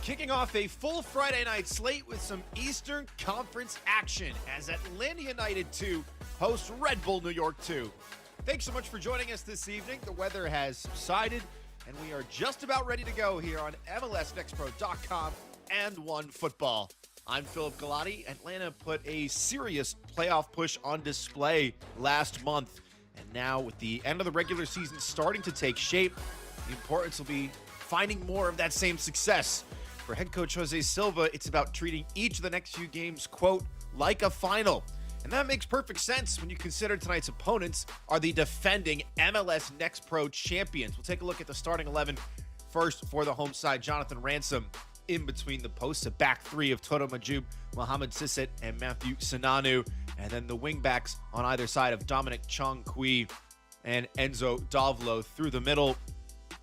Kicking off a full Friday night slate with some Eastern Conference action as Atlanta United 2 hosts Red Bull New York 2. Thanks so much for joining us this evening. The weather has subsided, and we are just about ready to go here on MLSNextPro.com and OneFootball. I'm Philip Galati. Atlanta put a serious playoff push on display last month, and now with the end of the regular season starting to take shape, the importance will be finding more of that same success. For head coach Jose Silva, it's about treating each of the next few games, quote, like a final. And that makes perfect sense when you consider tonight's opponents are the defending MLS Next Pro champions. We'll take a look at the starting 11 first for the home side. Jonathan Ransom in between the posts, a back three of Toto Majub, Mohamed Sisset, and Matthew Sinanu. And then the wingbacks on either side of Dominic Chong-Kui and Enzo Davlo. Through the middle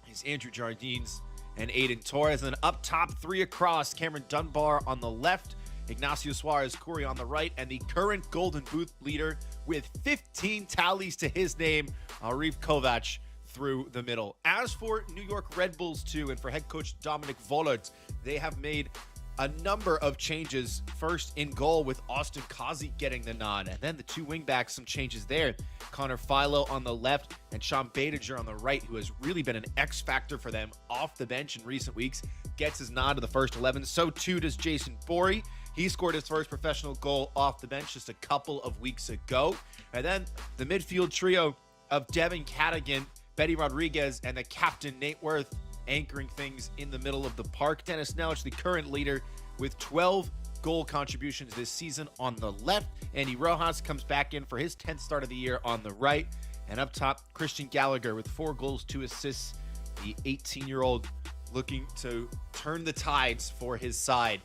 is Andrew Jardines and Aiden Torres. And then up top, three across, Cameron Dunbar on the left, Ignacio Suarez-Corey on the right, and the current Golden Boot leader with 15 tallies to his name, Arif Kovac, through the middle. As for New York Red Bulls 2, and for head coach Dominic Vollert, they have made a number of changes. First in goal with Austin Kazi getting the nod, and then the two wingbacks, some changes there. Connor Philo on the left and Sean Badiger on the right, who has really been an X factor for them off the bench in recent weeks, gets his nod to the first 11. So too does Jason Borey. He scored his first professional goal off the bench just a couple of weeks ago. And then the midfield trio of Devin Cadigan, Betty Rodriguez, and the captain Nate Worth anchoring things in the middle of the park. Dennis Nelich, the current leader, with 12 goal contributions this season on the left. Andy Rojas comes back in for his 10th start of the year on the right. And up top, Christian Gallagher with 4 goals, 2 assists. The 18-year-old looking to turn the tides for his side.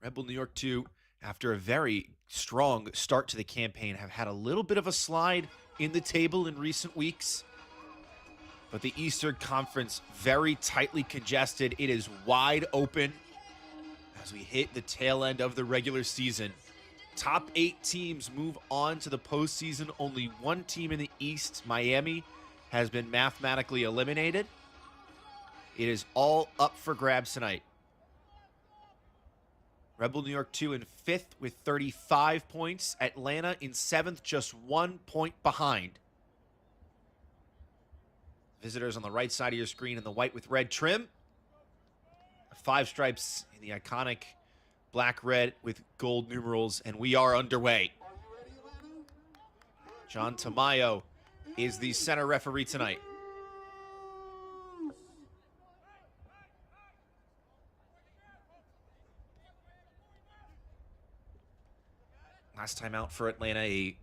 Red Bull New York 2, after a very strong start to the campaign, have had a little bit of a slide in the table in recent weeks. But the Eastern Conference, very tightly congested. It is wide open as we hit the tail end of the regular season. Top 8 teams move on to the postseason. Only one team in the East, Miami, has been mathematically eliminated. It is all up for grabs tonight. Red Bull New York 2 in 5th with 35 points. Atlanta in 7th, just 1 point behind. Visitors on the right side of your screen in the white with red trim. 5 stripes in the iconic black-red with gold numerals, and we are underway. John Tamayo is the center referee tonight. Last time out for Atlanta, a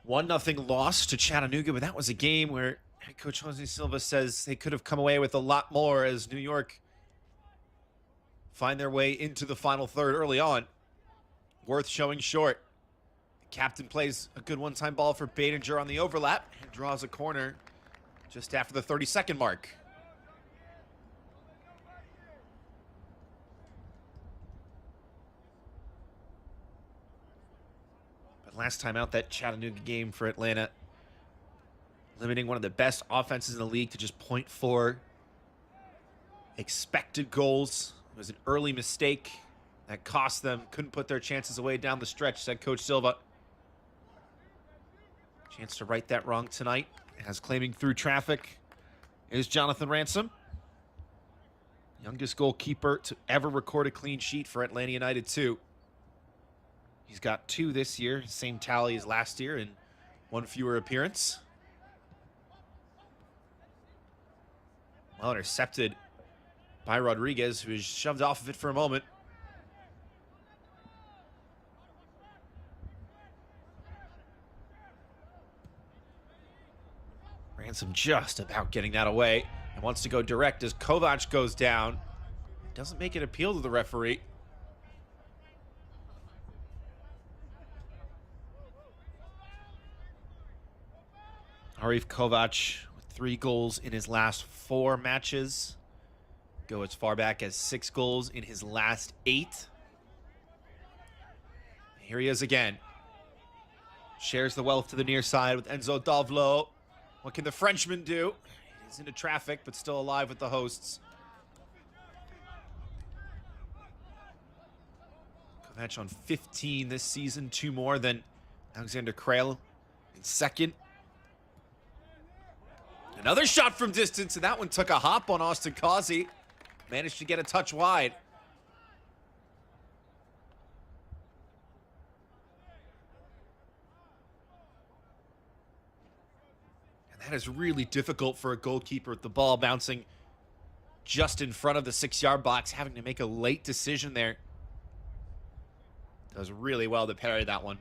1-0 loss to Chattanooga, but that was a game where head coach Jose Silva says they could have come away with a lot more as New York find their way into the final third early on. Worth showing short. The captain plays a good one-time ball for Badinger on the overlap and draws a corner just after the 30-second mark. But last time out, that Chattanooga game for Atlanta, limiting one of the best offenses in the league to just 0.4 expected goals. It was an early mistake that cost them. Couldn't put their chances away down the stretch, said Coach Silva. Chance to right that wrong tonight, as claiming through traffic is Jonathan Ransom. Youngest goalkeeper to ever record a clean sheet for Atlanta United 2. He's got 2 this year, same tally as last year, and 1 fewer appearance. Well intercepted by Rodriguez, who is shoved off of it for a moment. Ransom just about getting that away and wants to go direct as Kovac goes down. Doesn't make an appeal to the referee. Arif Kovac with 3 goals in his last 4 matches. Go as far back as 6 goals in his last 8. Here he is again. Shares the wealth to the near side with Enzo Davlo. What can the Frenchman do? He's into traffic, but still alive with the hosts. Kovac on 15 this season, 2 more than Alexander Krejl in second. Another shot from distance, and that one took a hop on Austin Causey. Managed to get a touch wide. And that is really difficult for a goalkeeper with the ball bouncing just in front of the 6-yard box, having to make a late decision there. Does really well to parry that one.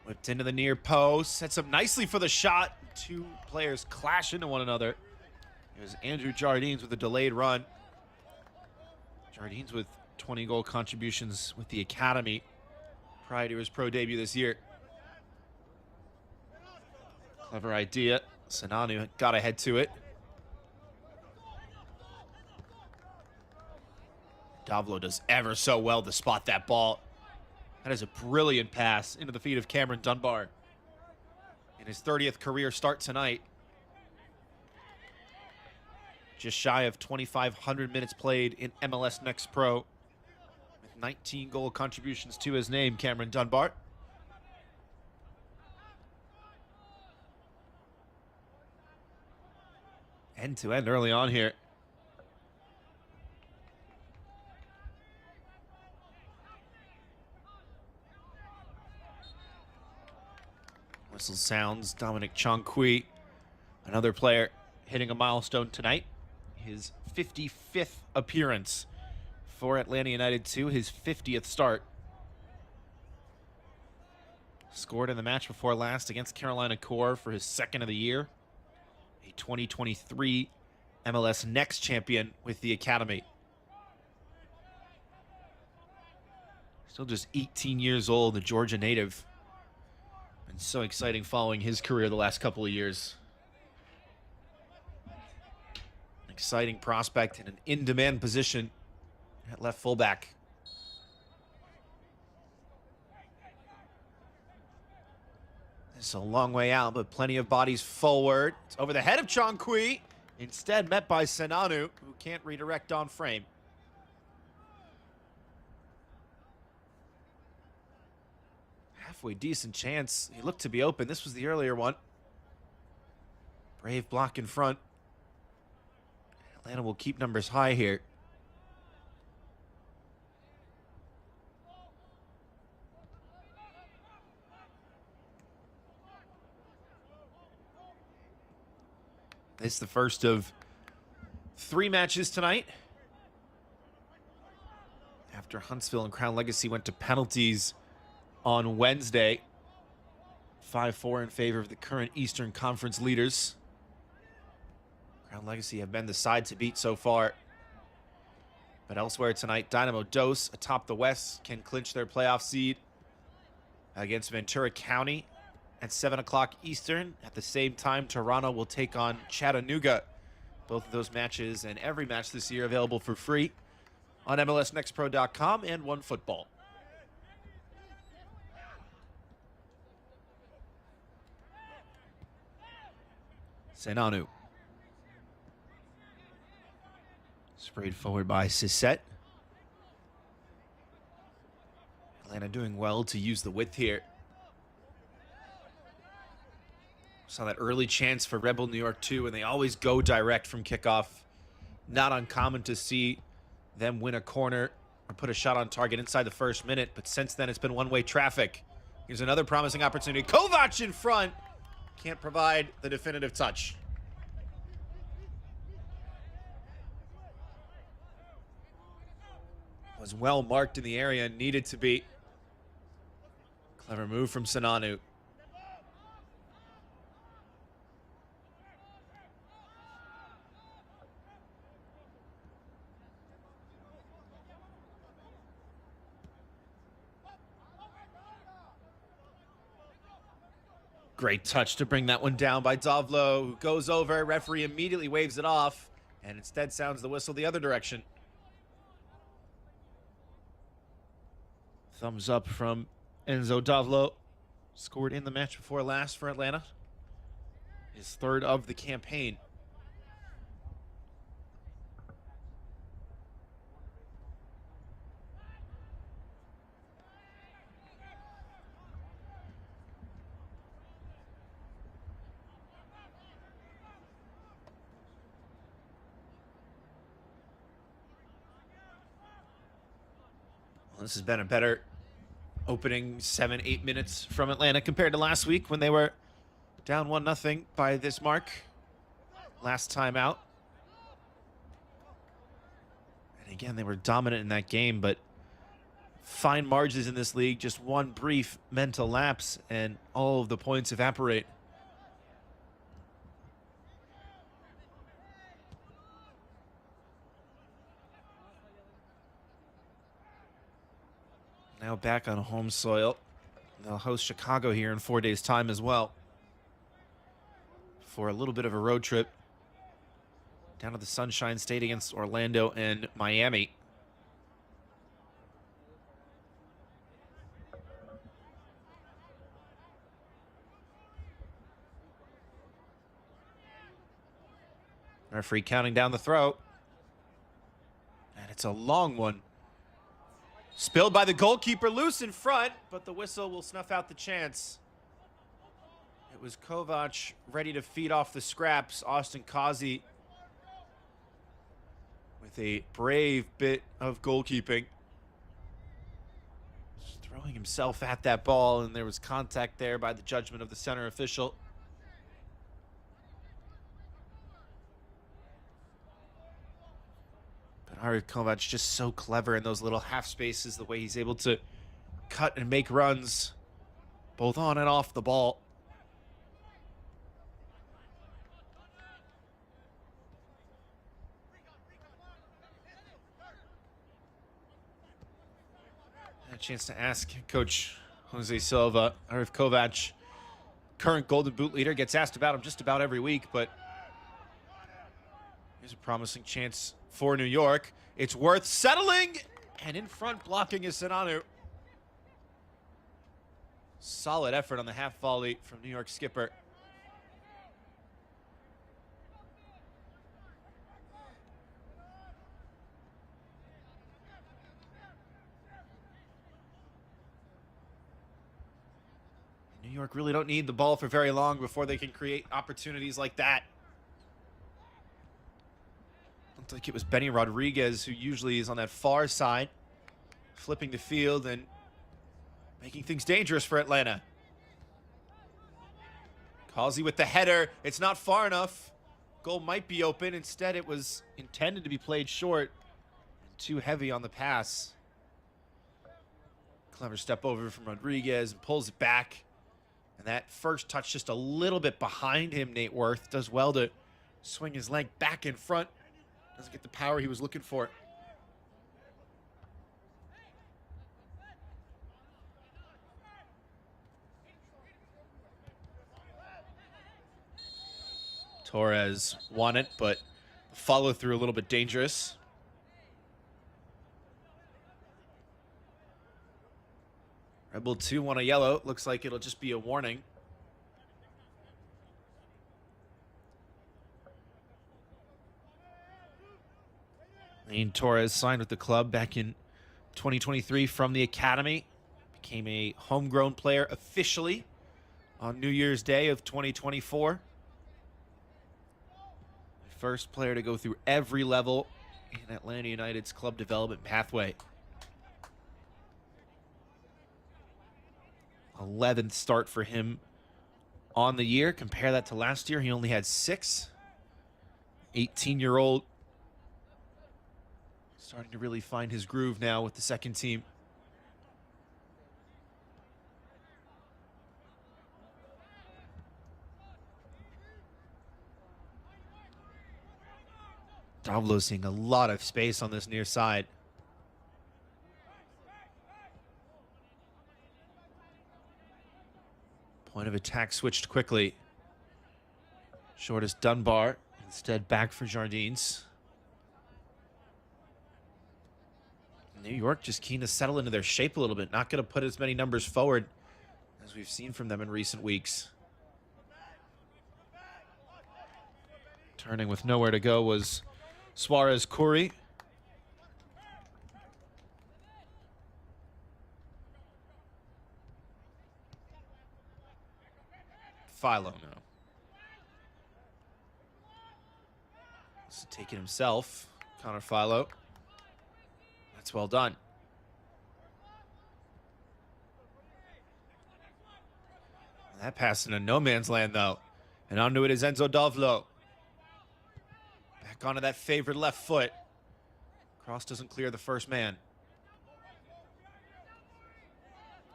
Whipped into the near post, sets up nicely for the shot. 2 players clash into one another. It was Andrew Jardines with a delayed run. Jardines with 20 goal contributions with the academy prior to his pro debut this year. Clever idea. Sananu got ahead to it. Davlo does ever so well to spot that ball. That is a brilliant pass into the feet of Cameron Dunbar. In his 30th career start tonight. Just shy of 2,500 minutes played in MLS Next Pro. With 19 goal contributions to his name, Cameron Dunbar. End to end early on here. Whistle sounds. Dominic Chonqui, another player hitting a milestone tonight. His 55th appearance for Atlanta United 2, his 50th start. Scored in the match before last against Carolina Core for his 2nd of the year. A 2023 MLS Next champion with the academy. Still just 18 years old, the Georgia native. Been so exciting following his career the last couple of years. Exciting prospect in an in-demand position at left fullback. This is a long way out, but plenty of bodies forward. It's over the head of Chonqui. Instead met by Sananu, who can't redirect on frame. Halfway decent chance. He looked to be open. This was the earlier one. Brave block in front. Atlanta will keep numbers high here. This is the first of 3 matches tonight. After Huntsville and Crown Legacy went to penalties on Wednesday. 5-4 in favor of the current Eastern Conference leaders. Crown Legacy have been the side to beat so far. But elsewhere tonight, Dynamo Dos atop the West can clinch their playoff seed against Ventura County at 7 o'clock Eastern. At the same time, Toronto will take on Chattanooga. Both of those matches and every match this year available for free on MLSNextPro.com and OneFootball. Sananu. Sprayed forward by Cissette. Atlanta doing well to use the width here. Saw that early chance for Red Bull New York 2, and they always go direct from kickoff. Not uncommon to see them win a corner or put a shot on target inside the first minute, but since then it's been one-way traffic. Here's another promising opportunity. Kovac in front. Can't provide the definitive touch. Was well marked in the area and needed to be. Clever move from Sananu. Great touch to bring that one down by Davlo, who goes over. Referee immediately waves it off and instead sounds the whistle the other direction. Thumbs up from Enzo Davlo. Scored in the match before last for Atlanta. His third of the campaign. Well, this has been a better opening 7-8 minutes from Atlanta compared to last week when they were down 1-0 by this mark last time out. And again, they were dominant in that game, but fine margins in this league, just one brief mental lapse and all of the points evaporate. Now back on home soil. They'll host Chicago here in 4 days' time as well, for a little bit of a road trip down to the Sunshine State against Orlando and Miami. Referee counting down the throw. And it's a long one. Spilled by the goalkeeper, loose in front, but the whistle will snuff out the chance. It was Kovac ready to feed off the scraps. Austin Kazi with a brave bit of goalkeeping. Just throwing himself at that ball, and there was contact there by the judgment of the center official. But Arif Kovac just so clever in those little half spaces, the way he's able to cut and make runs, both on and off the ball. A chance to ask Coach Jose Silva, Arif Kovac, current Golden Boot leader, gets asked about him just about every week, but here's a promising chance for New York. It's worth settling, and in front blocking is Sinanu. Solid effort on the half volley from New York skipper. New York really don't need the ball for very long before they can create opportunities like that. Looked like it was Benny Rodriguez, who usually is on that far side, flipping the field and making things dangerous for Atlanta. Causey with the header. It's not far enough. Goal might be open. Instead, it was intended to be played short. Too heavy on the pass. Clever step over from Rodriguez and pulls it back. And that first touch just a little bit behind him, Nate Worth. Does well to swing his leg back in front. Doesn't get the power he was looking for. Torres won it, but the follow through a little bit dangerous. Red Bull 2 on a yellow. Looks like it'll just be a warning. Lane Torres signed with the club back in 2023 from the academy. Became a homegrown player officially on New Year's Day of 2024. The first player to go through every level in Atlanta United's club development pathway. 11th start for him on the year. Compare that to last year. He only had 6. 18-year-old. Starting to really find his groove now with the second team. Davlo seeing a lot of space on this near side. Point of attack switched quickly. Shortest Dunbar, instead back for Jardines. New York just keen to settle into their shape a little bit. Not going to put as many numbers forward as we've seen from them in recent weeks. Turning with nowhere to go was Suarez Curry. Philo now. This is taking himself. Connor Philo. That's well done. That pass into no man's land, though. And onto it is Enzo Dovlo. Back onto that favored left foot. Cross doesn't clear the first man.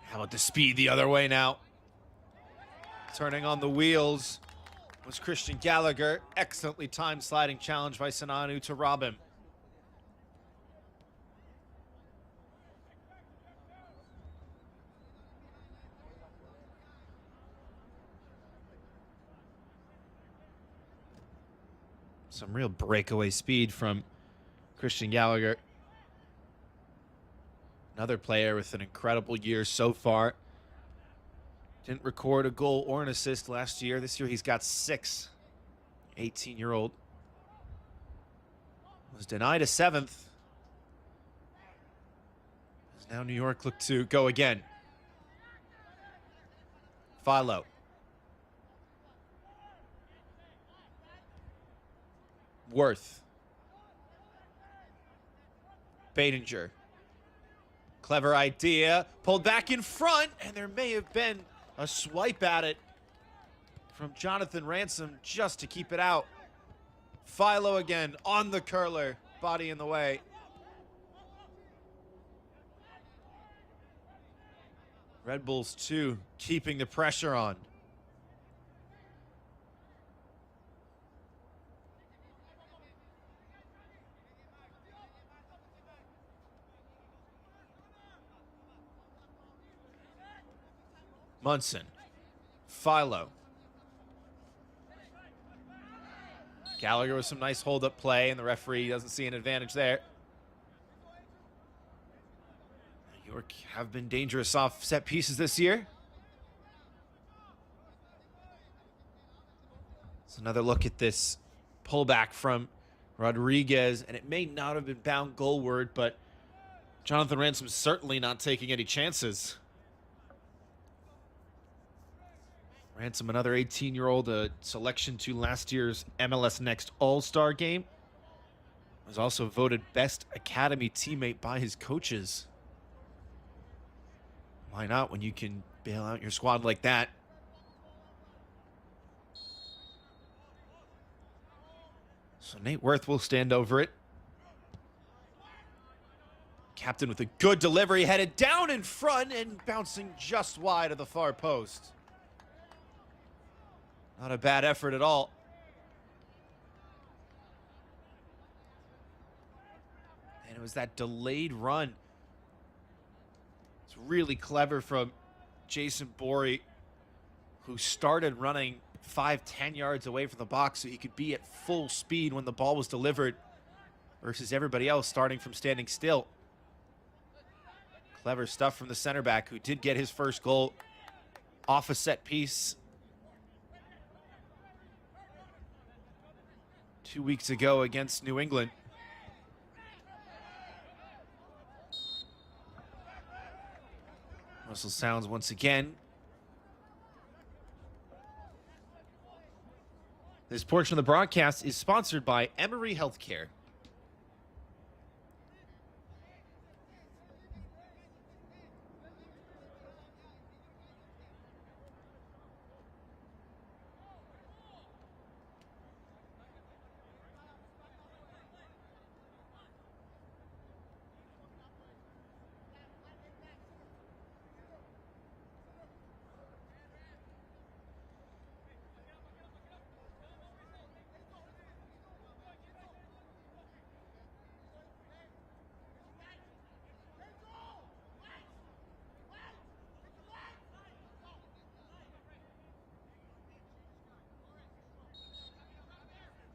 How about the speed the other way now? Turning on the wheels was Christian Gallagher. Excellently timed sliding challenge by Sinanu to rob him. Some real breakaway speed from Christian Gallagher. Another player with an incredible year so far. Didn't record a goal or an assist last year. This year he's got 6. 18-year-old. Was denied a 7th. As now New York look to go again. Philo. Worth. Badinger. Clever idea. Pulled back in front, and there may have been a swipe at it from Jonathan Ransom just to keep it out. Philo again on the curler. Body in the way. Red Bulls 2 keeping the pressure on. Munson. Philo. Gallagher with some nice hold-up play, and the referee doesn't see an advantage there. New York have been dangerous off set pieces this year. It's another look at this pullback from Rodriguez, and it may not have been bound goalward, but Jonathan Ransom's certainly not taking any chances. Ransom, another 18-year-old, a selection to last year's MLS Next All-Star game. Was also voted best academy teammate by his coaches. Why not when you can bail out your squad like that? So Nate Worth will stand over it. Captain with a good delivery, headed down in front and bouncing just wide of the far post. Not a bad effort at all. And it was that delayed run. It's really clever from Jason Borey, who started running 5-10 yards away from the box so he could be at full speed when the ball was delivered versus everybody else starting from standing still. Clever stuff from the center back, who did get his first goal off a set piece 2 weeks ago against New England. Whistle sounds once again. This portion of the broadcast is sponsored by Emory Healthcare.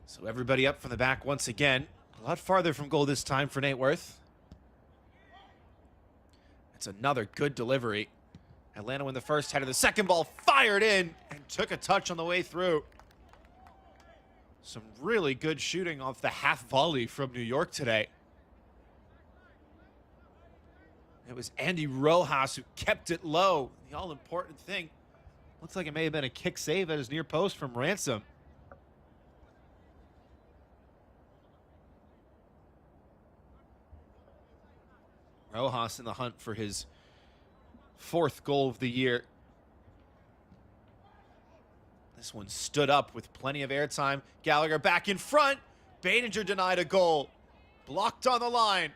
So everybody up from the back once again. A lot farther from goal this time for Nate Worth. That's another good delivery. Atlanta win the first header. The second ball fired in and took a touch on the way through. Some really good shooting off the half volley from New York today. It was Andy Rojas who kept it low. The all-important thing, looks like it may have been a kick save at his near post from Ransom. Rojas in the hunt for his 4th goal of the year. This one stood up with plenty of airtime. Gallagher back in front. Baininger denied a goal. Blocked on the line.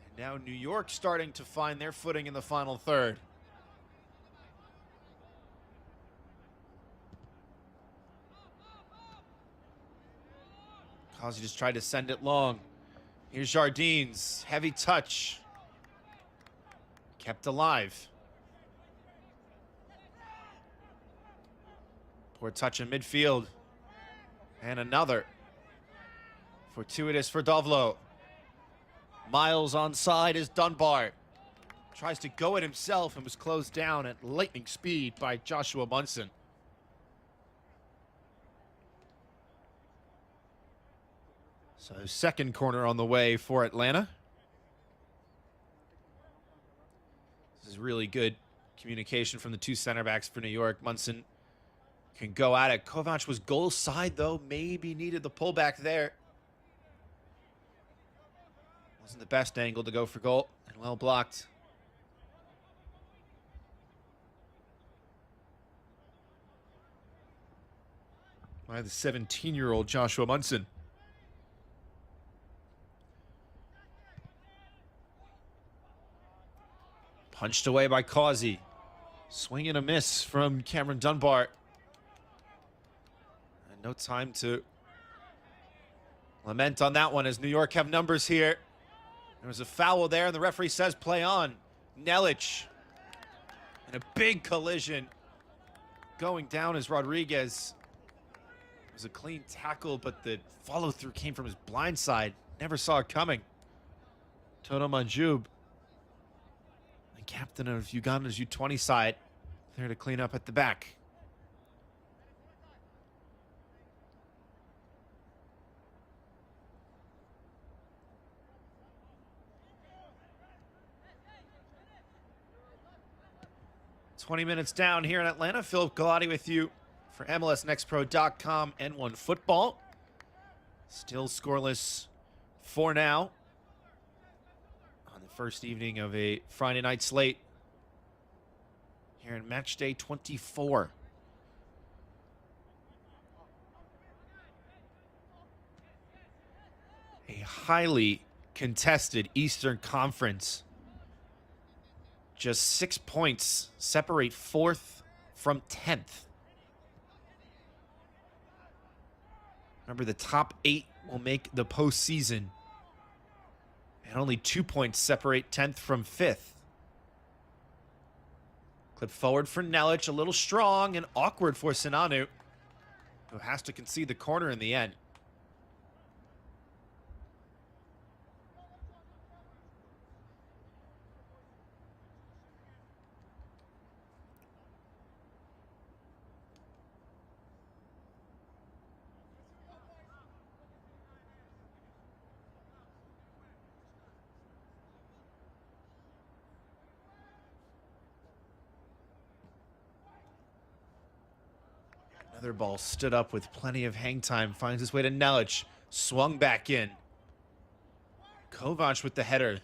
And now New York starting to find their footing in the final third. Causey just tried to send it long. Here's Jardines. Heavy touch. Kept alive. Poor touch in midfield. And another. Fortuitous for Dovlo. Miles onside is Dunbar. Tries to go at himself and was closed down at lightning speed by Joshua Munson. So second corner on the way for Atlanta. This is really good communication from the two center backs for New York. Munson can go at it. Kovac was goal side, though. Maybe needed the pullback there. Wasn't the best angle to go for goal, and well blocked. By the 17-year-old Joshua Munson. Punched away by Causey. Swing and a miss from Cameron Dunbar. And no time to lament on that one as New York have numbers here. There was a foul there, and the referee says play on. Nelic. And a big collision. Going down as Rodriguez. It was a clean tackle, but the follow-through came from his blind side. Never saw it coming. Toto Manjub, the captain of Uganda's U20 side, there to clean up at the back. "20 minutes down here in Atlanta. Philip Galati with you for MLSNextPro.com and One Football. Still scoreless for now on the first evening of a Friday night slate here in match day 24. A highly contested Eastern Conference. Just 6 points separate 4th from 10th. Remember, the top 8 will make the postseason. And only 2 points separate 10th from 5th. Clip forward for Nelic, a little strong and awkward for Sinanu, who has to concede the corner in the end. Another ball stood up with plenty of hang time. Finds his way to Nelic. Swung back in. Kovac with the header.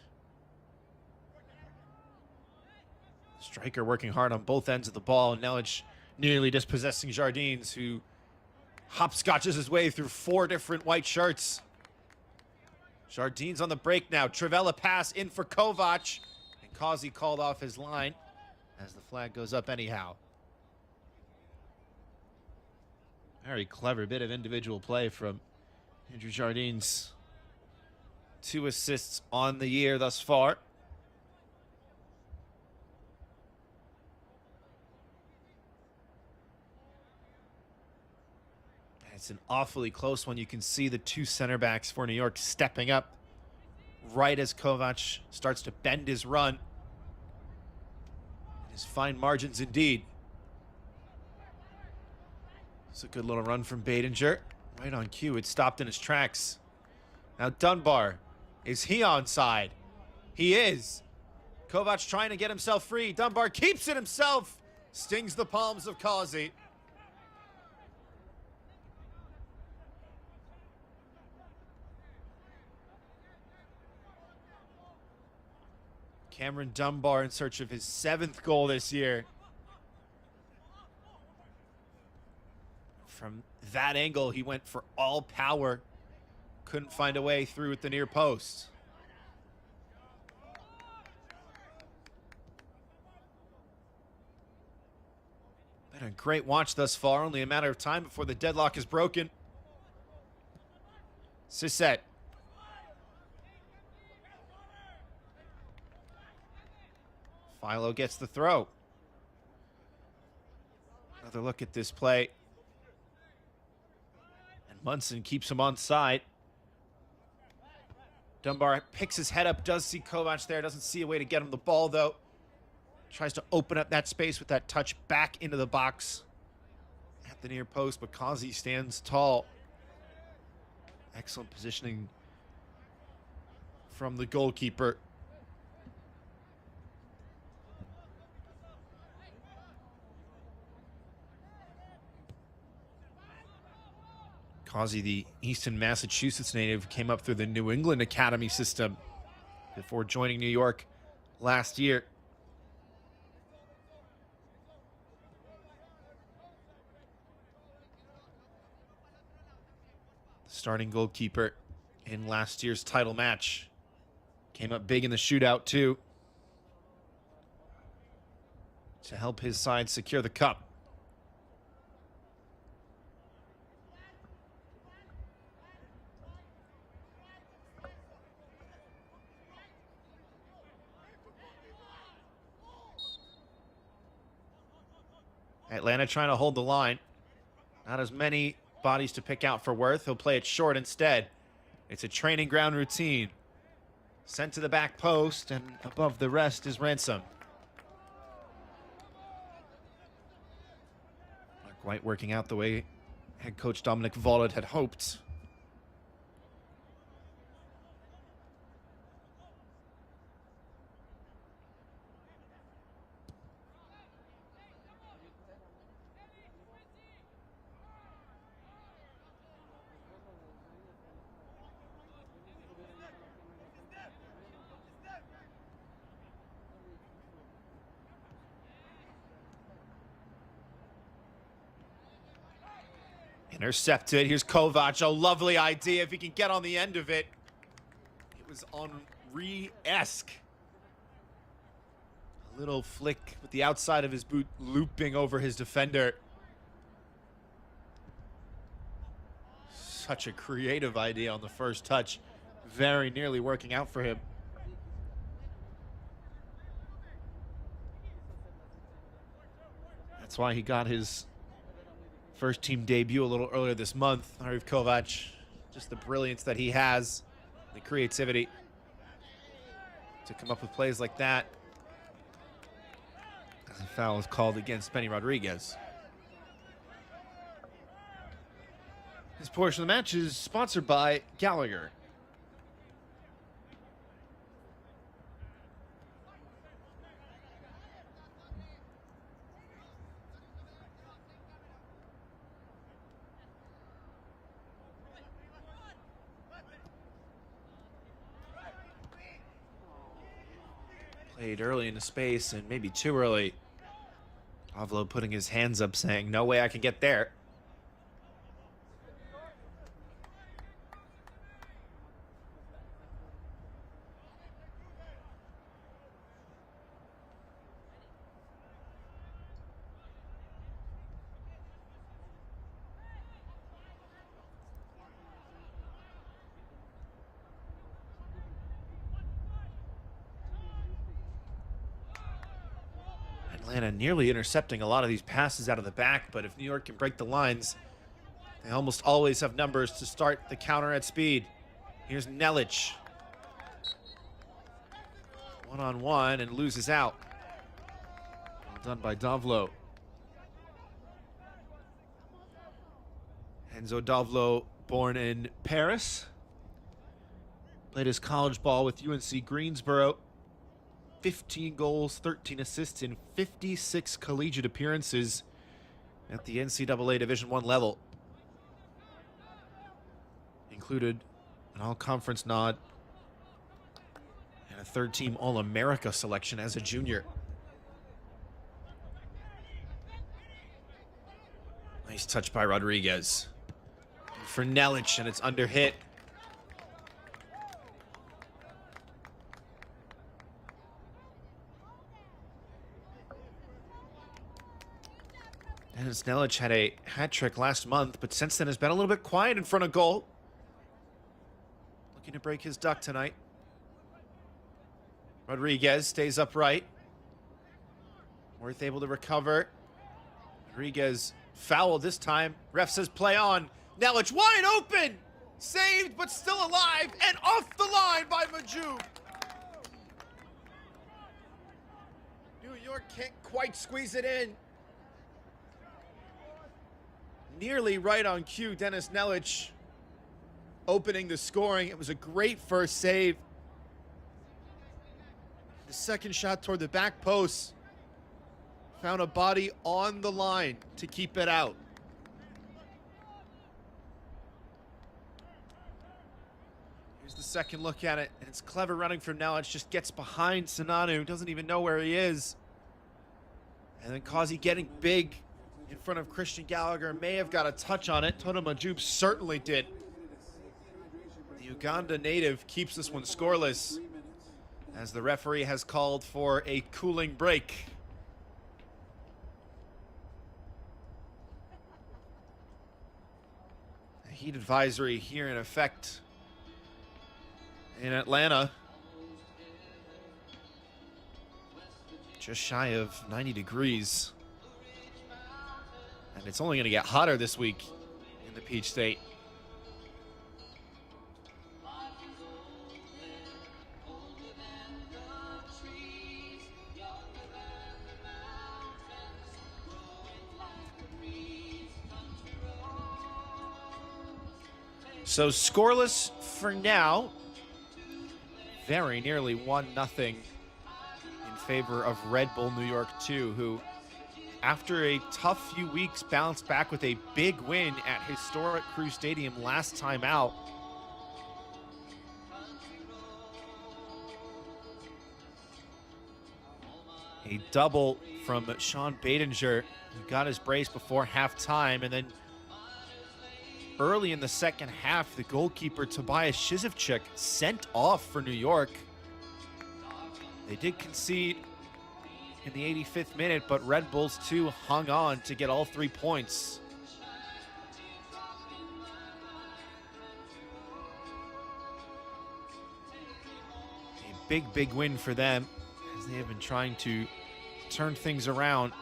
Striker working hard on both ends of the ball. Nelic nearly dispossessing Jardines, who hopscotches his way through 4 different white shirts. Jardines on the break now. Trivella pass in for Kovac. And Causey called off his line as the flag goes up anyhow. Very clever bit of individual play from Andrew Jardines. 2 assists on the year thus far. It's an awfully close one. You can see the 2 center backs for New York stepping up right as Kovac starts to bend his run. His fine margins indeed. It's a good little run from Badinger. Right on cue. It stopped in his tracks. Now Dunbar. Is he onside? He is. Kovac trying to get himself free. Dunbar keeps it himself. Stings the palms of Causey. Cameron Dunbar in search of his 7th goal this year. From that angle, he went for all power. Couldn't find a way through at the near post. Been a great watch thus far. Only a matter of time before the deadlock is broken. Cissette. Philo gets the throw. Another look at this play. And Munson keeps him on side. Dunbar picks his head up, does see Kovac there, doesn't see a way to get him the ball though. Tries to open up that space with that touch back into the box at the near post, but Causey stands tall. Excellent positioning from the goalkeeper. Causey, the Easton, Massachusetts native, came up through the New England Academy system before joining New York last year. The starting goalkeeper in last year's title match. Came up big in the shootout too, to help his side secure the cup. Atlanta trying to hold the line. Not as many bodies to pick out for Worth. He'll play it short instead. It's a training ground routine. Sent to the back post, and above the rest is Ransom. Not quite working out the way head coach Dominic Vollett had hoped. Intercepted. Here's Kovac. A lovely idea if he can get on the end of it. It was Henry-esque. A little flick with the outside of his boot looping over his defender. Such a creative idea on the first touch. Very nearly working out for him. That's why he got his first team debut a little earlier this month. Henry Kovac, just the brilliance that he has, the creativity to come up with plays like that. As a foul is called against Benny Rodriguez. This portion of the match is sponsored by Gallagher. Played early into space and maybe too early. Pavlo putting his hands up saying, no way I can get there. Atlanta nearly intercepting a lot of these passes out of the back, but if New York can break the lines, they almost always have numbers to start the counter at speed. Here's Nelic. one-on-one and loses out. Well done by Dovlo. Enzo Dovlo, born in Paris. Played his college ball with UNC Greensboro. 15 goals, 13 assists in 56 collegiate appearances at the NCAA Division I level. Included an all-conference nod and a third-team All-America selection as a junior. Nice touch by Rodriguez. For Nelic, and it's under hit. Dennis Nelic had a hat trick last month, but since then has been a little bit quiet in front of goal. Looking to break his duck tonight. Rodriguez stays upright. Worth able to recover. Rodriguez foul this time. Ref says play on. Nelic wide open. Saved, but still alive, and off the line by Majub. New York can't quite squeeze it in. Nearly right on cue, Dennis Nelic opening the scoring. It was a great first save. The second shot toward the back post found a body on the line to keep it out. Here's the second look at it, and it's clever running from Nelic. Just gets behind Sinanu, doesn't even know where he is. And then Causey getting big in front of Christian Gallagher, may have got a touch on it. Toto Majub certainly did. The Uganda native keeps this one scoreless as the referee has called for a cooling break. A heat advisory here in effect in Atlanta. Just shy of 90 degrees. And it's only going to get hotter this week in the Peach State. So scoreless for now. Very nearly 1-0 in favor of Red Bull New York 2, who after a tough few weeks bounced back with a big win at historic Crew Stadium last time out. A double from Sean Badinger, who got his brace before halftime, and then early in the second half, the goalkeeper Tobias Shizevchuk sent off for New York. They did concede in the 85th minute, but Red Bulls 2 hung on to get all 3 points. A big win for them as they have been trying to turn things around.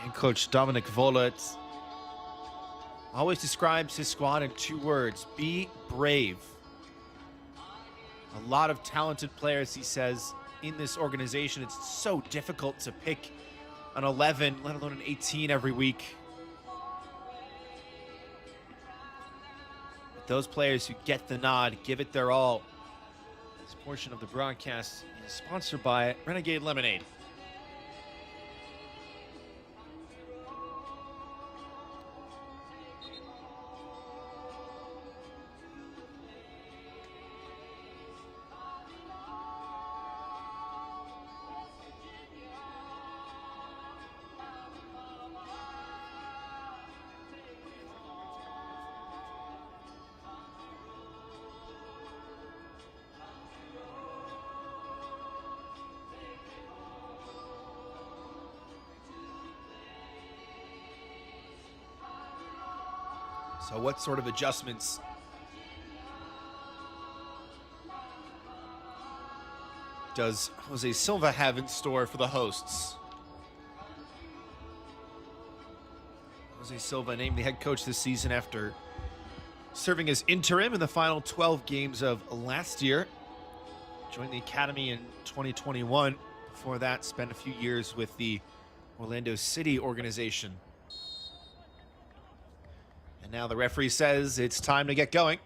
And Coach Dominic Volet always describes his squad in 2 words: be brave. A lot of talented players, he says, in this organization. It's so difficult to pick an 11, let alone an 18 every week. But those players who get the nod, give it their all. This portion of the broadcast is sponsored by Renegade Lemonade. So what sort of adjustments does Jose Silva have in store for the hosts? Jose Silva named the head coach this season after serving as interim in the final 12 games of last year. Joined the academy in 2021. Before that, spent a few years with the Orlando City organization. And now the referee says it's time to get going.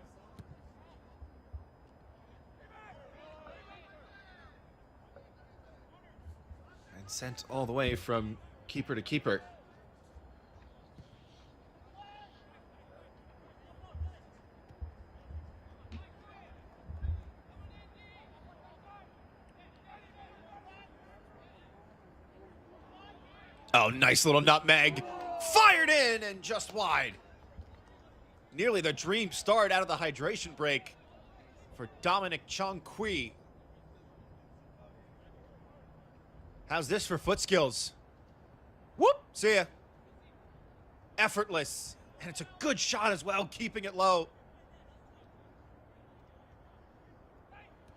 And sent all the way from keeper to keeper. Oh, nice little nutmeg. Fired in and just wide. Nearly the dream start out of the hydration break for Dominic Chong-Kui. How's this for foot skills? Whoop, see ya. Effortless. And it's a good shot as well, keeping it low.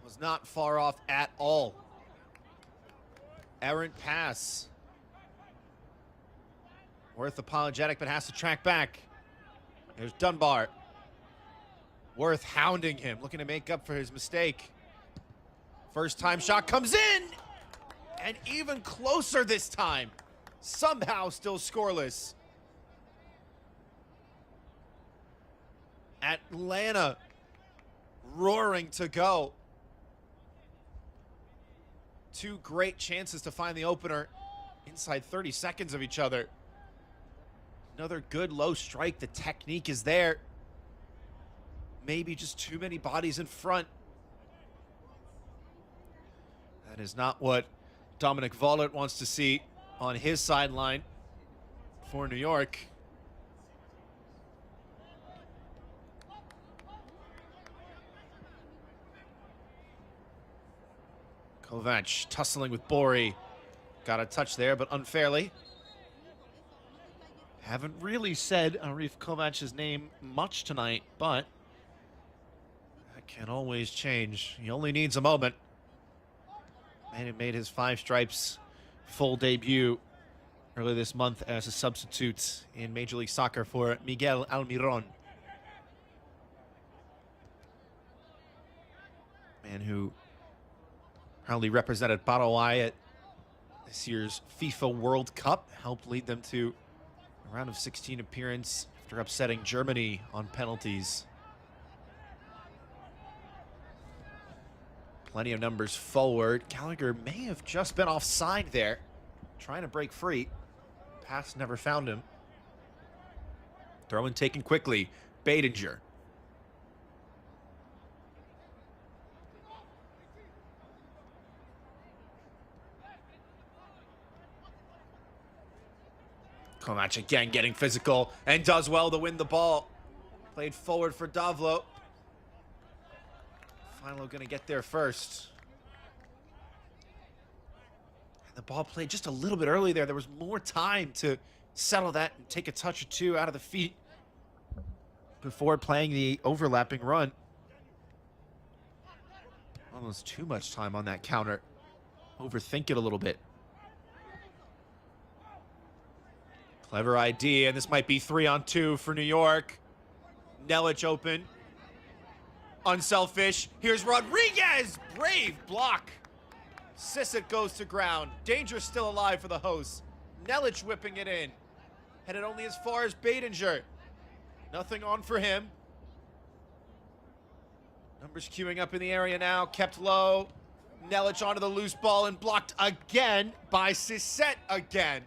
Was not far off at all. Errant pass. Worth apologetic, but has to track back. There's Dunbar. Worth hounding him, looking to make up for his mistake. First time shot comes in! And even closer this time. Somehow still scoreless. Atlanta roaring to go. Two great chances to find the opener inside 30 seconds of each other. Another good low strike. The technique is there. Maybe just too many bodies in front. That is not what Dominic Vollert wants to see on his sideline for New York. Kovac tussling with Borey. Got a touch there, but unfairly. Haven't really said Arif Kovac's name much tonight, but that can always change. He only needs a moment. Man who made his 5 stripes full debut earlier this month as a substitute in Major League Soccer for Miguel Almiron. Man who proudly represented Paraguay at this year's FIFA World Cup, helped lead them to a round of 16 appearance after upsetting Germany on penalties. Plenty of numbers forward. Gallagher may have just been offside there, trying to break free. Pass never found him. Throw in taken quickly. Badinger. Kovac again getting physical and does well to win the ball. Played forward for Davlo. Philo gonna get there first. And the ball played just a little bit early there. There was more time to settle that and take a touch or two out of the feet before playing the overlapping run. Almost too much time on that counter. Overthink it a little bit. Clever idea, and this might be 3-on-2 for New York. Nelic open. Unselfish. Here's Rodriguez. Brave block. Sissett goes to ground. Danger still alive for the hosts. Nelic whipping it in. Headed only as far as Badinger. Nothing on for him. Numbers queuing up in the area now. Kept low. Nelic onto the loose ball and blocked again by Sissett again.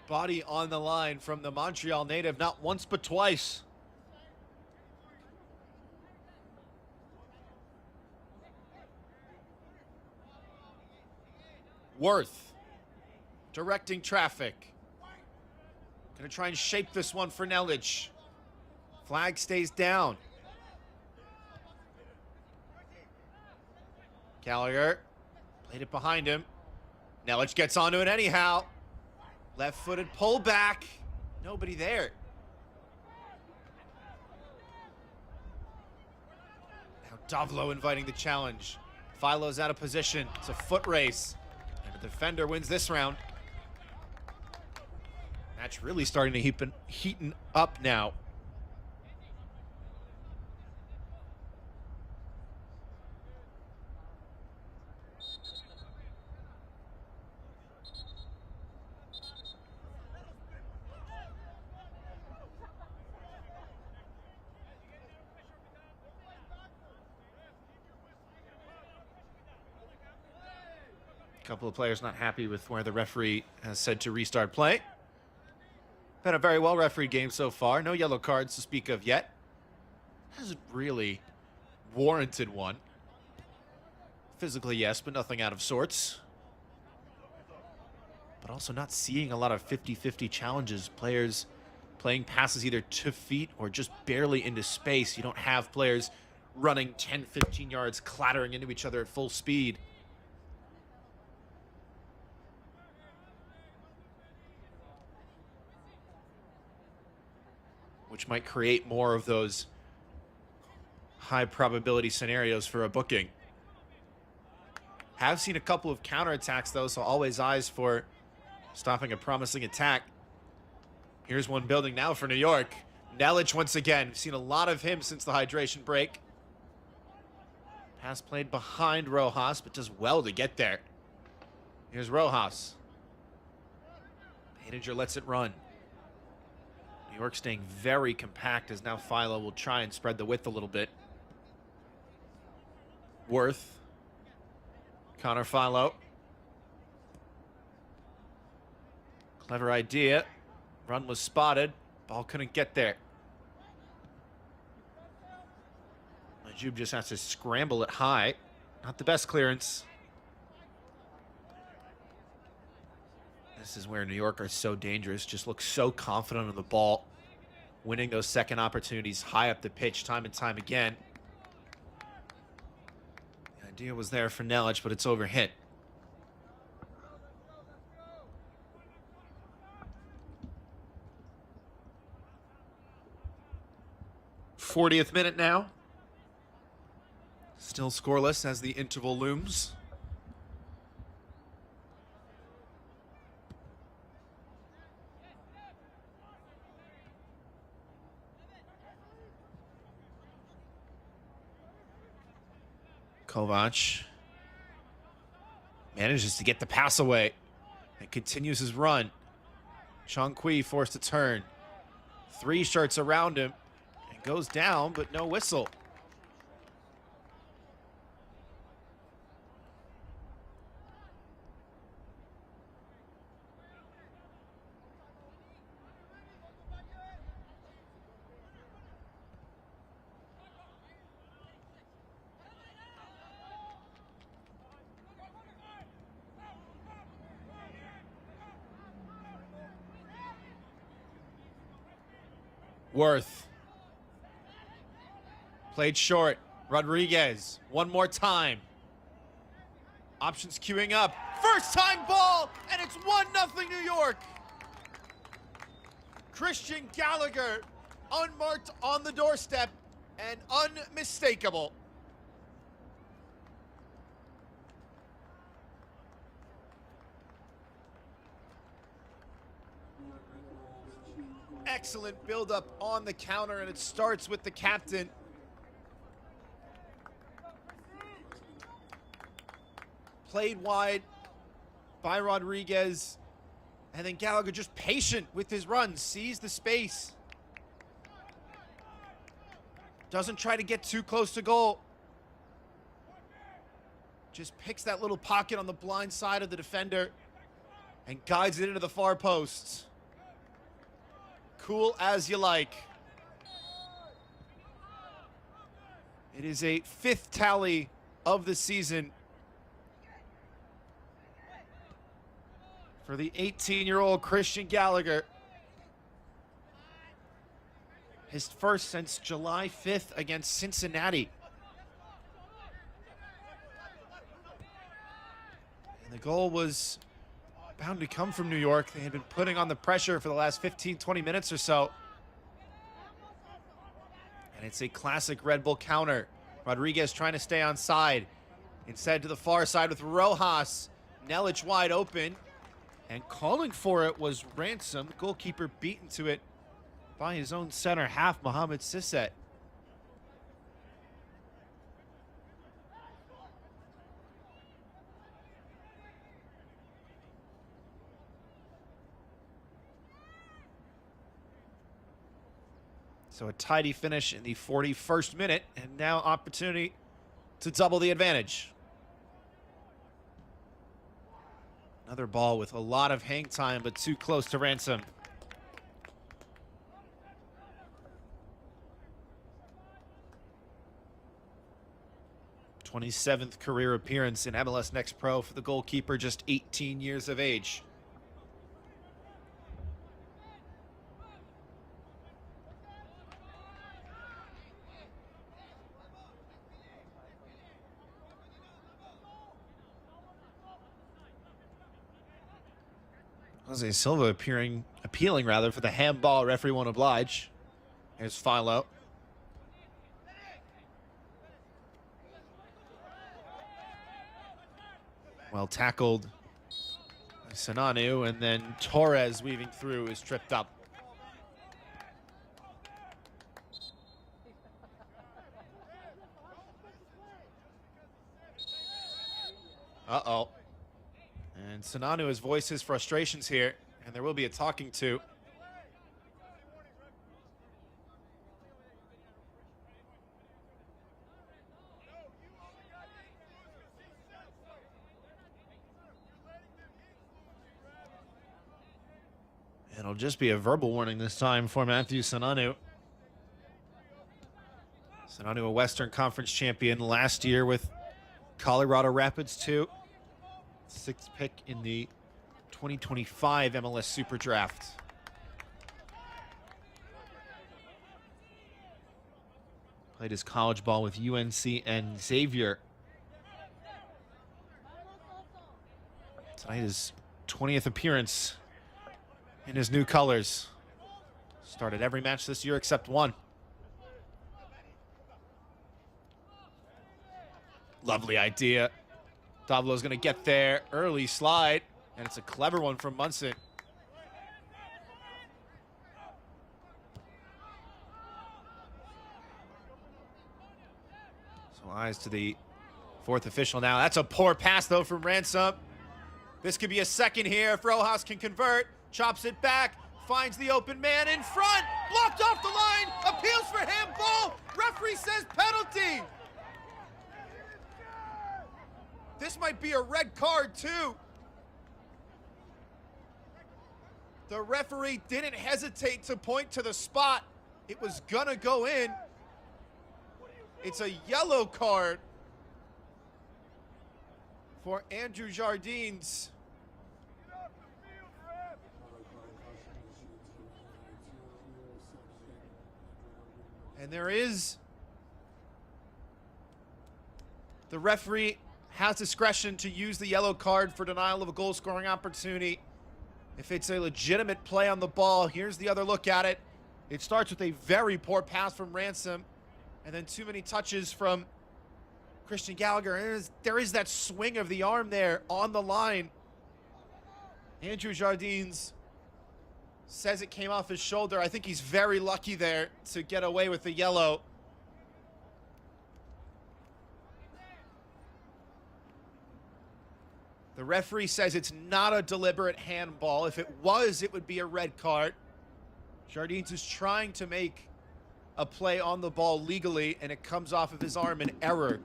Body on the line from the Montreal native, not once but twice. Worth directing traffic. Gonna try and shape this one for Nelic. Flag stays down. Gallagher played it behind him. Nelic gets onto it anyhow. Left-footed pull back. Nobody there. Now Davlo inviting the challenge. Philo's out of position. It's a foot race. And the defender wins this round. Match really starting to heaten up now. A couple of players not happy with where the referee has said to restart play. Been a very well refereed game so far. No yellow cards to speak of yet. Hasn't really warranted one. Physically, yes, but nothing out of sorts. But also not seeing a lot of 50-50 challenges. Players playing passes either to feet or just barely into space. You don't have players running 10, 15 yards, clattering into each other at full speed. Which might create more of those high probability scenarios for a booking. Have seen a couple of counterattacks though, so always eyes for stopping a promising attack. Here's one building now for New York. Nelic once again. We've seen a lot of him since the hydration break. Pass played behind Rojas, but does well to get there. Here's Rojas. Panager lets it run. New York staying very compact as now Philo will try and spread the width a little bit. Worth. Connor Philo. Clever idea. Run was spotted. Ball couldn't get there. Najub just has to scramble it high. Not the best clearance. This is where New York are so dangerous. Just look so confident on the ball. Winning those second opportunities high up the pitch time and time again. The idea was there for Nelic, but it's overhit. '40th minute now. Still scoreless as the interval looms. Kovac manages to get the pass away and continues his run. Chongqui forced to turn. Three shirts around him and goes down, but no whistle. Worth. Played short. Rodriguez. One more time. Options queuing up. First time ball, and it's 1-0 New York. Christian Gallagher, unmarked on the doorstep and unmistakable. Excellent build-up on the counter, and it starts with the captain. Played wide by Rodriguez, and then Gallagher just patient with his run, sees the space. Doesn't try to get too close to goal. Just picks that little pocket on the blind side of the defender and guides it into the far post. Cool as you like. It is a 5th tally of the season for the 18-year-old Christian Gallagher. His first since July 5th against Cincinnati. And the goal was bound to come from New York. They had been putting on the pressure for the last 15, 20 minutes or so. And it's a classic Red Bull counter. Rodriguez trying to stay on side. Instead to the far side with Rojas. Nelic wide open. And calling for it was Ransom. The goalkeeper beaten to it by his own center half, Mohamed Sisset. So a tidy finish in the 41st minute, and now opportunity to double the advantage. Another ball with a lot of hang time, but too close to Ransom. '27th career appearance in MLS Next Pro for the goalkeeper, just 18 years of age. Jose Silva appealing for the handball. Referee won't oblige. Here's Philo. Well tackled by Sananu, and then Torres weaving through is tripped up. Uh-oh. And Sananu has voiced his frustrations here, and there will be a talking to. It'll just be a verbal warning this time for Matthew Sananu. Sananu, a Western Conference champion last year with Colorado Rapids 2. 6th pick in the 2025 MLS Super Draft. Played his college ball with UNC and Xavier. Tonight his 20th appearance in his new colors. Started every match this year except one. Lovely idea. Davlo's going to get there. Early slide. And it's a clever one from Munson. So eyes to the fourth official now. That's a poor pass, though, from Ransom. This could be a second here if Rojas can convert. Chops it back. Finds the open man in front. Blocked off the line. Appeals for handball. Referee says penalty. This might be a red card, too. The referee didn't hesitate to point to the spot. It was gonna go in. It's a yellow card for Andrew Jardines. And there is, the referee has discretion to use the yellow card for denial of a goal scoring opportunity if it's a legitimate play on the ball. Here's the other look at it. It starts with a very poor pass from Ransom, and then too many touches from Christian Gallagher. And there is that swing of the arm there on the line. Andrew Jardines says it came off his shoulder. I think he's very lucky there to get away with the yellow. The referee says it's not a deliberate handball. If it was, it would be a red card. Jardines is trying to make a play on the ball legally, and it comes off of his arm in error.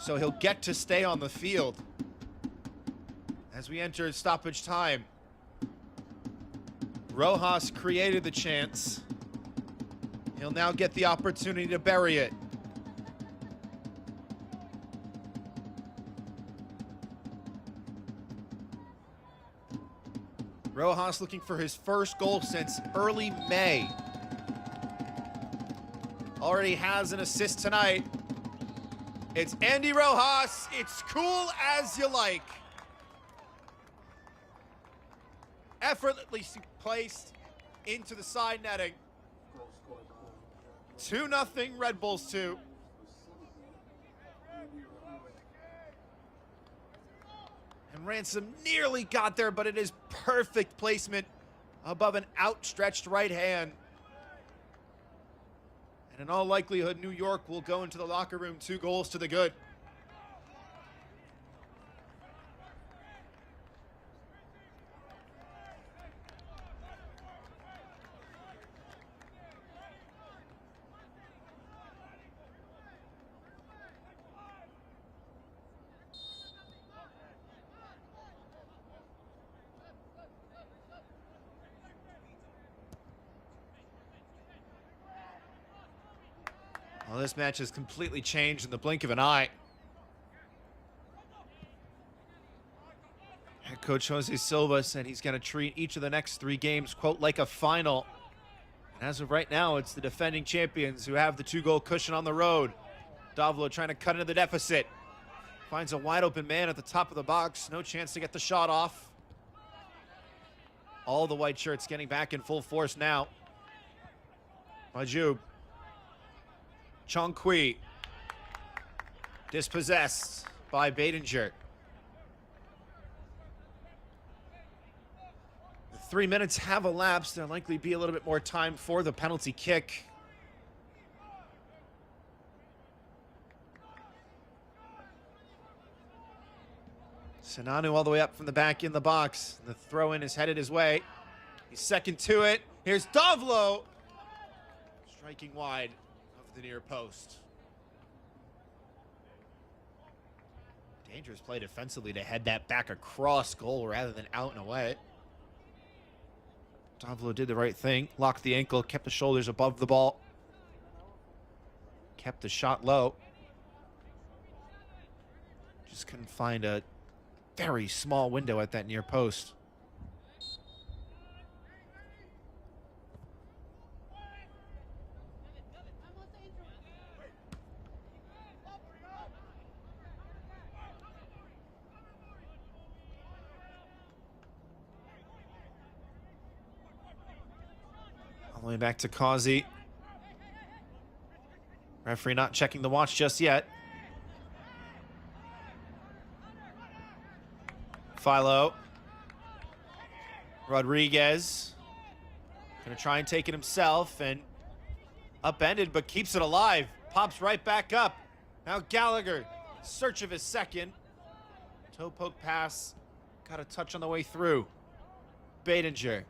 So he'll get to stay on the field as we enter stoppage time. Rojas created the chance. He'll now get the opportunity to bury it. Rojas looking for his first goal since early May. Already has an assist tonight. It's Andy Rojas. It's cool as you like. Effortlessly placed into the side netting. 2-0 Red Bulls 2. And Ransom nearly got there, but it is perfect placement above an outstretched right hand. And in all likelihood, New York will go into the locker room 2 goals to the good. Well, this match has completely changed in the blink of an eye. Head coach Jose Silva said he's going to treat each of the next 3 games, quote, like a final. And as of right now, it's the defending champions who have the 2-goal cushion on the road. Davlo trying to cut into the deficit. Finds a wide open man at the top of the box. No chance to get the shot off. All the white shirts getting back in full force now. Majub. Chongqui. Dispossessed by Badinger. 3 minutes have elapsed. There'll likely be a little bit more time for the penalty kick. Sinanu all the way up from the back in the box. The throw-in is headed his way. He's second to it. Here's Davlo. Striking wide of the near post. Dangerous play defensively to head that back across goal rather than out and away. Davlo did the right thing. Locked the ankle, kept the shoulders above the ball. Kept the shot low. Just couldn't find a very small window at that near post. All the way back to Causey. Referee not checking the watch just yet. Philo. Rodriguez. Gonna try and take it himself and upended, but keeps it alive. Pops right back up. Now Gallagher, search of his second. Toe poke pass. Got a touch on the way through. Badinger.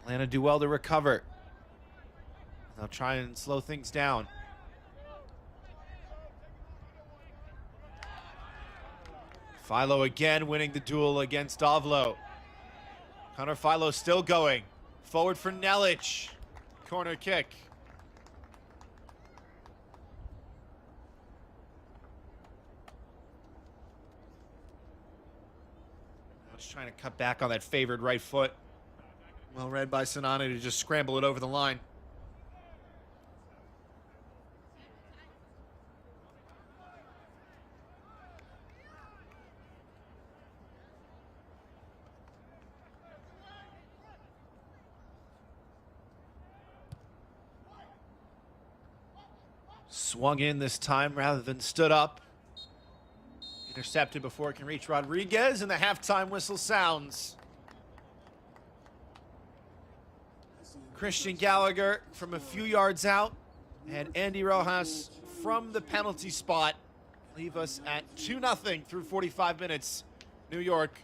Atlanta do well to recover. They'll try and slow things down. Philo again winning the duel against Davlo. Connor Philo still going. Forward for Nelic. Corner kick. Now just trying to cut back on that favored right foot. Well read by Sinani to just scramble it over the line. Swung in this time rather than stood up. Intercepted before it can reach Rodriguez, and the halftime whistle sounds. Christian Gallagher from a few yards out and Andy Rojas from the penalty spot leave us at 2-0 through 45 minutes. New York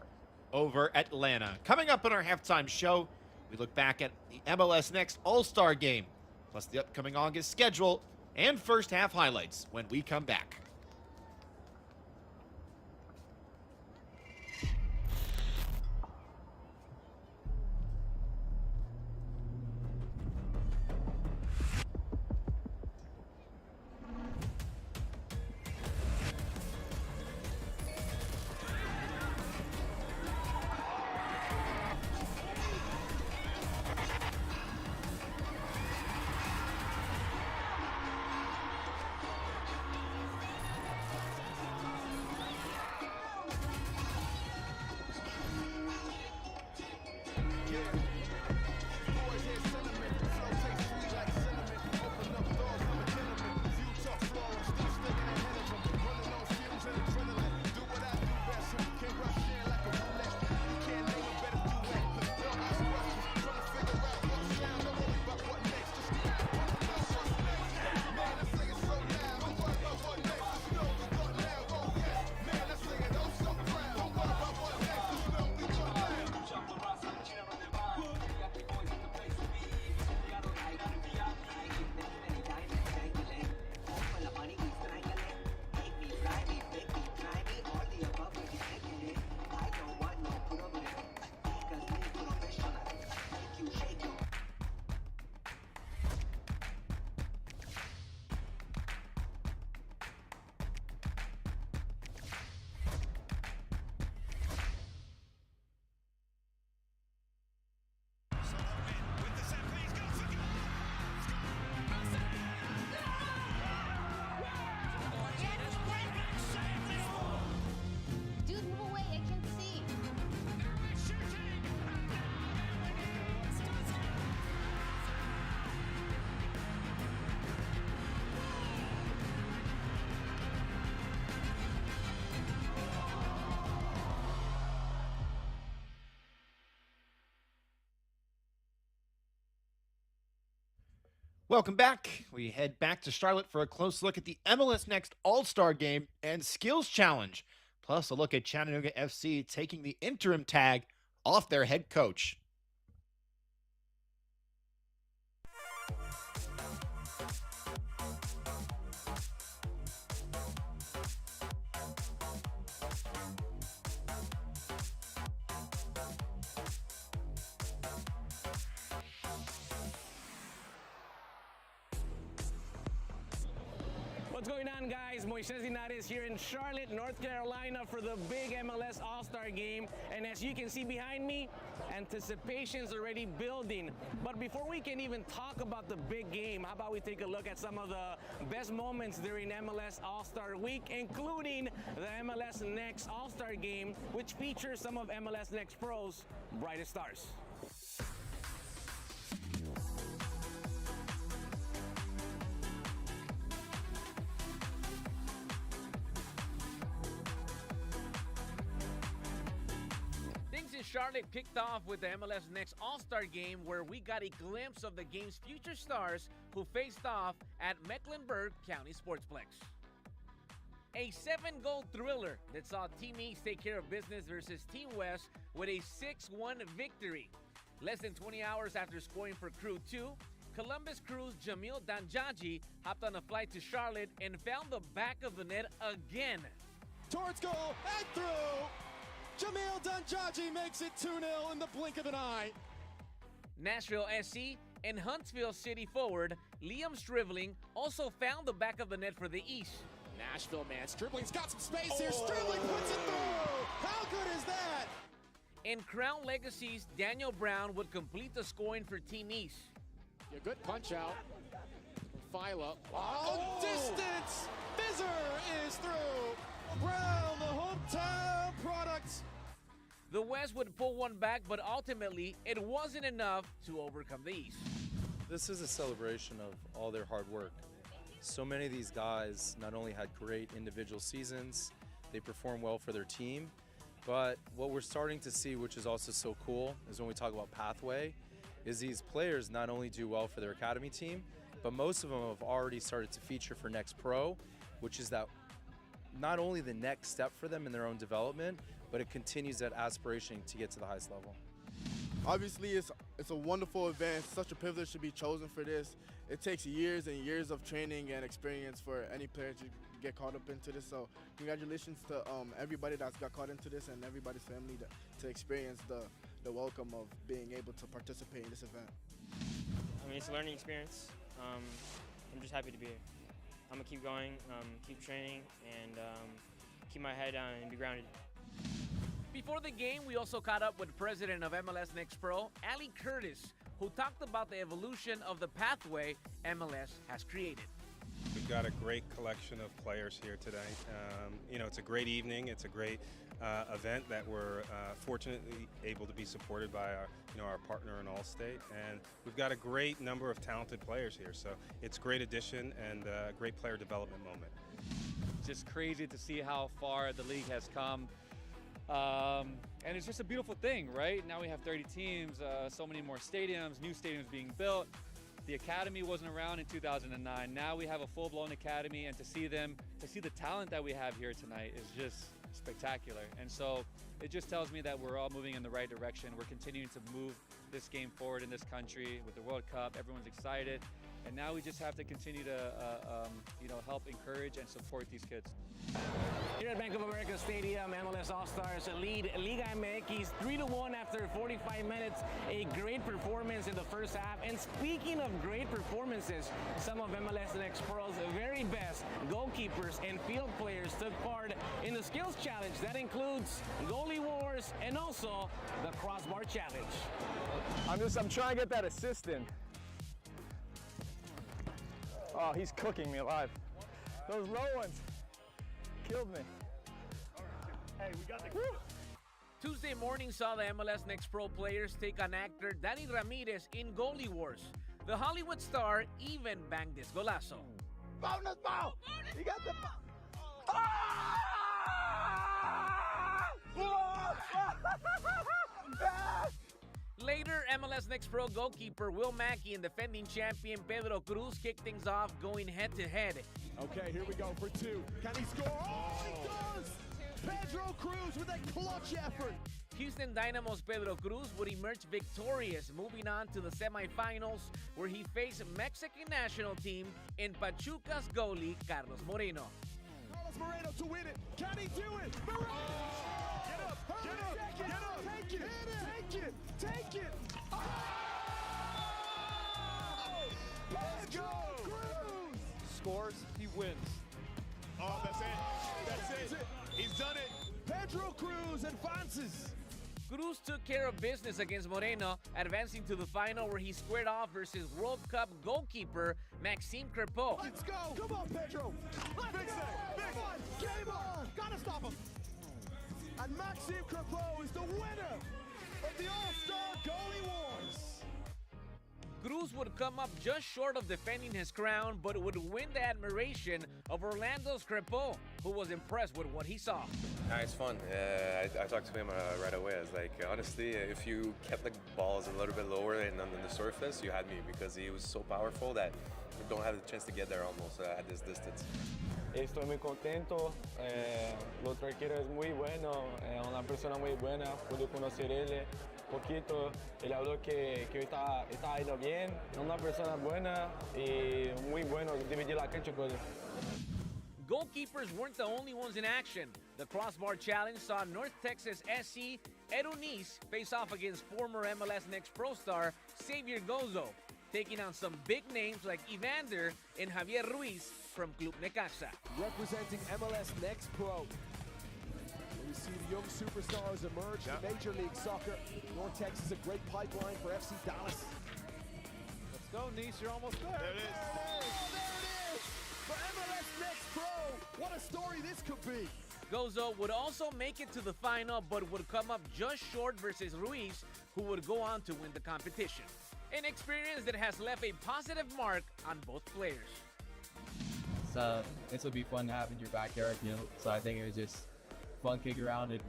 over Atlanta. Coming up in our halftime show, we look back at the MLS Next All-Star Game, plus the upcoming August schedule and first half highlights when we come back. Welcome back. We head back to Charlotte for a close look at the MLS Next All-Star Game and Skills Challenge. Plus, a look at Chattanooga FC taking the interim tag off their head coach. What's going on, guys? Moises Linares here in Charlotte, North Carolina for the big MLS All-Star Game. And as you can see behind me, anticipation's already building. But before we can even talk about the big game, how about we take a look at some of the best moments during MLS All-Star Week, including the MLS Next All-Star Game, which features some of MLS Next Pro's brightest stars. Charlotte kicked off with the MLS Next All-Star Game, where we got a glimpse of the game's future stars who faced off at Mecklenburg County Sportsplex. A 7-goal thriller that saw Team East take care of business versus Team West with a 6-1 victory. Less than 20 hours after scoring for Crew 2, Columbus Crew's Jamil Danjaji hopped on a flight to Charlotte and found the back of the net again. Towards goal and through! Jamil Danjaji makes it 2-0 in the blink of an eye. Nashville SC and Huntsville City forward Liam Stribling also found the back of the net for the East. Nashville man, Stribling's got some space here. Stribling puts it through. How good is that? And Crown Legacy's Daniel Brown would complete the scoring for Team East. A good punch out. Phila. Oh, distance. Fizzer is through. Brown, the hometown product. The West would pull one back, but ultimately it wasn't enough to overcome the East. This is a celebration of all their hard work. So many of these guys not only had great individual seasons, they performed well for their team, but what we're starting to see, which is also so cool, is when we talk about pathway, is these players not only do well for their academy team, but most of them have already started to feature for Next Pro, which is that not only the next step for them in their own development, but it continues that aspiration to get to the highest level. Obviously, it's a wonderful event. Such a privilege to be chosen for this. It takes years and years of training and experience for any player to get caught up into this. So congratulations to everybody that's got caught into this and everybody's family to experience the welcome of being able to participate in this event. I mean, it's a learning experience. I'm just happy to be here. I'm gonna keep going, keep training, and keep my head down and be grounded. Before the game, we also caught up with president of MLS Next Pro, Ali Curtis, who talked about the evolution of the pathway MLS has created. We've got a great collection of players here today. It's a great evening. It's a great event that we're fortunately able to be supported by our partner in Allstate, and we've got a great number of talented players here. So it's a great addition and a great player development moment. Just crazy to see how far the league has come. And it's just a beautiful thing, right? Now we have 30 teams, so many more stadiums, new stadiums being built. The academy wasn't around in 2009. Now we have a full-blown academy, and to see the talent that we have here tonight is just spectacular. And so it just tells me that we're all moving in the right direction. We're continuing to move this game forward in this country with the World Cup. Everyone's excited. And now we just have to continue to help encourage and support these kids. Here at Bank of America Stadium, MLS All-Stars lead Liga MX 3-1 after 45 minutes. A great performance in the first half. And speaking of great performances, some of MLS Next Pro's very best goalkeepers and field players took part in the skills challenge. That includes goalie wars and also the crossbar challenge. I'm trying to get that assist in. Oh, he's cooking me alive. Those low ones killed me. Hey, we got the... Tuesday morning saw the MLS Next Pro players take on actor Danny Ramirez in goalie wars. The Hollywood star even banged this golazo. Bonus ball! You got the ball! Later, MLS Next Pro goalkeeper Will Mackey and defending champion Pedro Cruz kick things off, going head-to-head. Okay, here we go for two. Can he score? Oh, he does! Pedro Cruz with a clutch effort. Houston Dynamo's Pedro Cruz would emerge victorious, moving on to the semifinals, where he faced Mexican national team in Pachuca's goalie Carlos Moreno. Carlos Moreno to win it. Can he do it? Moreno! Get up! Get up! Get up! Take it! Take it! Take it! Oh! Pedro Cruz! Scores, he wins. Oh, that's it. That's it. He's done it. Pedro Cruz advances. Cruz took care of business against Moreno, advancing to the final where he squared off versus World Cup goalkeeper Maxime Crepeau. Let's go. Come on, Pedro. Big save. Big one. Game on. Gotta stop him. And Maxime Crepeau is the winner of the All-Star Goalie Wars. Cruz would come up just short of defending his crown, but would win the admiration of Orlando's Crepeau, who was impressed with what he saw. It's fun. I talked to him right away. I was like, honestly, if you kept the balls a little bit lower and on the surface, you had me, because he was so powerful that you don't have the chance to get there almost at this distance. Estoy muy contento. Lo arquero es muy bueno, una persona muy buena. Pude conocer él poquito. Él habló que hoy está yendo bien. Una persona buena y muy bueno. Dividir la cancha con él. Goalkeepers weren't the only ones in action. The crossbar challenge saw North Texas SC Erunis face off against former MLS Next Pro star Xavier Gozo, taking on some big names like Evander and Javier Ruiz from Club Necaxa. Representing MLS Next Pro. We see the young superstars emerge to Major League Soccer. North Texas is a great pipeline for FC Dallas. Let's go, Nice. You're almost there. There it is. Oh, there it is. For MLS Next Pro. What a story this could be. Gozo would also make it to the final, but would come up just short versus Ruiz, who would go on to win the competition. An experience that has left a positive mark on both players. This would be fun to have in your backyard, so I think it was just fun kick around and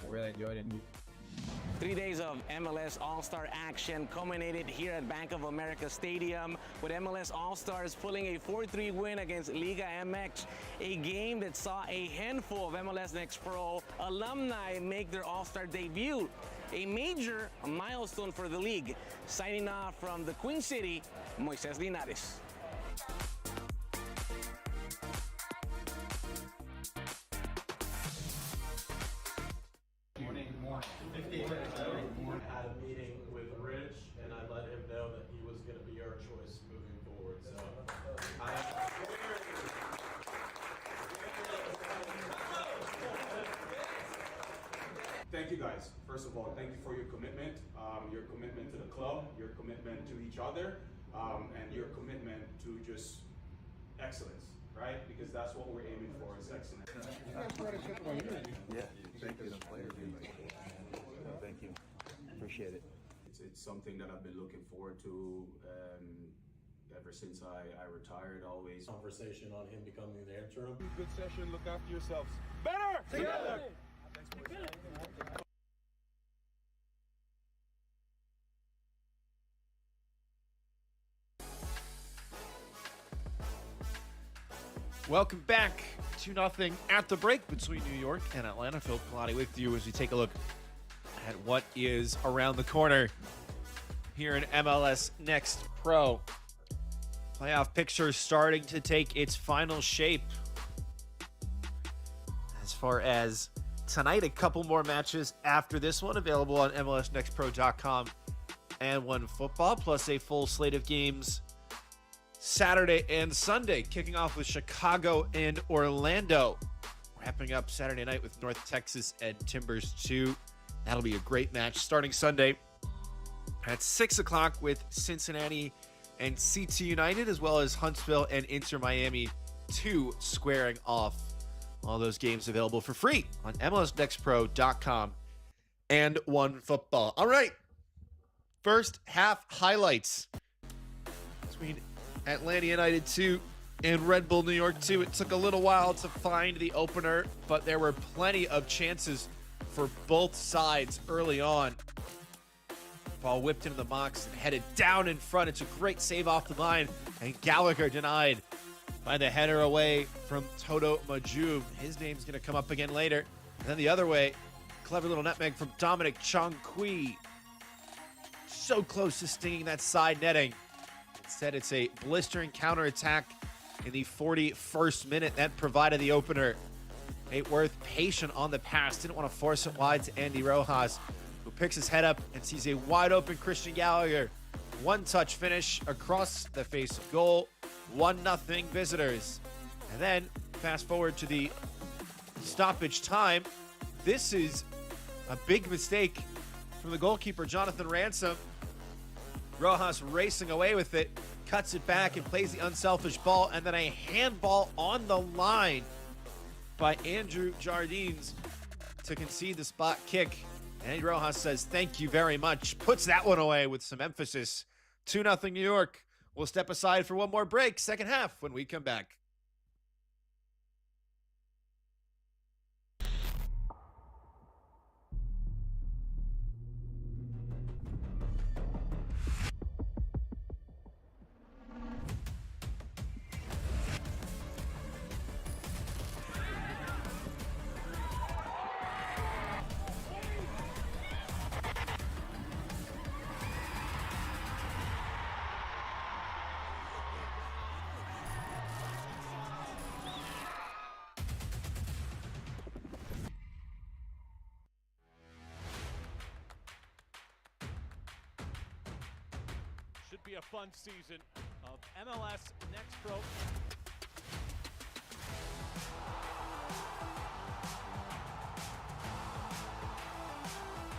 really enjoyed it. 3 days of MLS All-Star action culminated here at Bank of America Stadium with MLS All-Stars pulling a 4-3 win against Liga MX, a game that saw a handful of MLS Next Pro alumni make their All-Star debut, a major milestone for the league. Signing off from the Queen City, Moises Linares. Had a meeting with Rich, and I let him know that he was going to be our choice moving forward. So thank you guys. First of all, thank you for your commitment to the club, your commitment to each other, and your commitment to just excellence, right? Because that's what we're aiming for, is excellence. Yeah, thank you. Thank you. Appreciate it. It's something that I've been looking forward to ever since I retired, always. Conversation on him becoming the interim. Good session. Look after yourselves. Better together. Welcome back. 2-0 at the break between New York and Atlanta. Phil Pilati with you as we take a look at what is around the corner here in MLS Next Pro. Playoff picture starting to take its final shape. As far as tonight, a couple more matches after this one available on MLSNextPro.com and OneFootball, plus a full slate of games Saturday and Sunday, kicking off with Chicago and Orlando. Wrapping up Saturday night with North Texas and Timbers 2. That'll be a great match starting Sunday at 6 o'clock with Cincinnati and CT United, as well as Huntsville and Inter Miami 2 squaring off. All those games available for free on MLSNextPro.com and OneFootball. All right, first half highlights between Atlanta United 2 and Red Bull New York 2. It took a little while to find the opener, but there were plenty of chances for both sides early on. Ball whipped into the box and headed down in front. It's a great save off the line, and Gallagher denied by the header away from Toto Majub. His name's going to come up again later. And then the other way, clever little nutmeg from Dominic Chongqui. So close to stinging that side netting. Instead, it's a blistering counterattack in the 41st minute. That provided the opener. Hayworth patient on the pass. Didn't want to force it wide to Andy Rojas, who picks his head up and sees a wide-open Christian Gallagher. One-touch finish across the face of goal. 1-0 visitors. And then, fast forward to the stoppage time. This is a big mistake from the goalkeeper, Jonathan Ransom. Rojas racing away with it, cuts it back and plays the unselfish ball, and then a handball on the line by Andrew Jardines to concede the spot kick. Andy Rojas says, thank you very much. Puts that one away with some emphasis. 2-0 New York. We'll step aside for one more break. Second half when we come back. Should be a fun season of MLS Next Pro.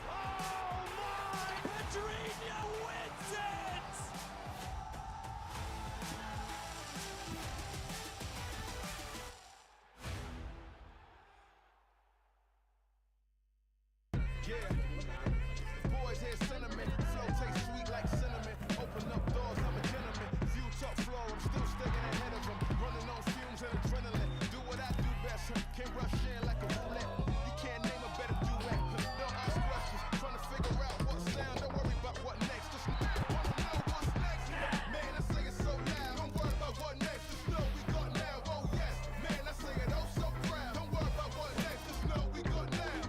Oh my! Pedrinho wins it! Yeah. Boys hear sentiment. Flow tastes sweet like cinnamon. Open up doors, I'm a gentleman. View top floor, I'm still staying ahead of them. Running on fumes and adrenaline. Do what I do best. Can't rush in like a roulette. You can't name a better duet. Don't ask questions. Trying to figure out what sound. Don't worry about what next. Just wanna know what's next. Man, I say it so loud. Don't worry about what next. Just know we got now. Oh yes. Man, I say it oh so proud. Don't worry about what next. Just know we got now.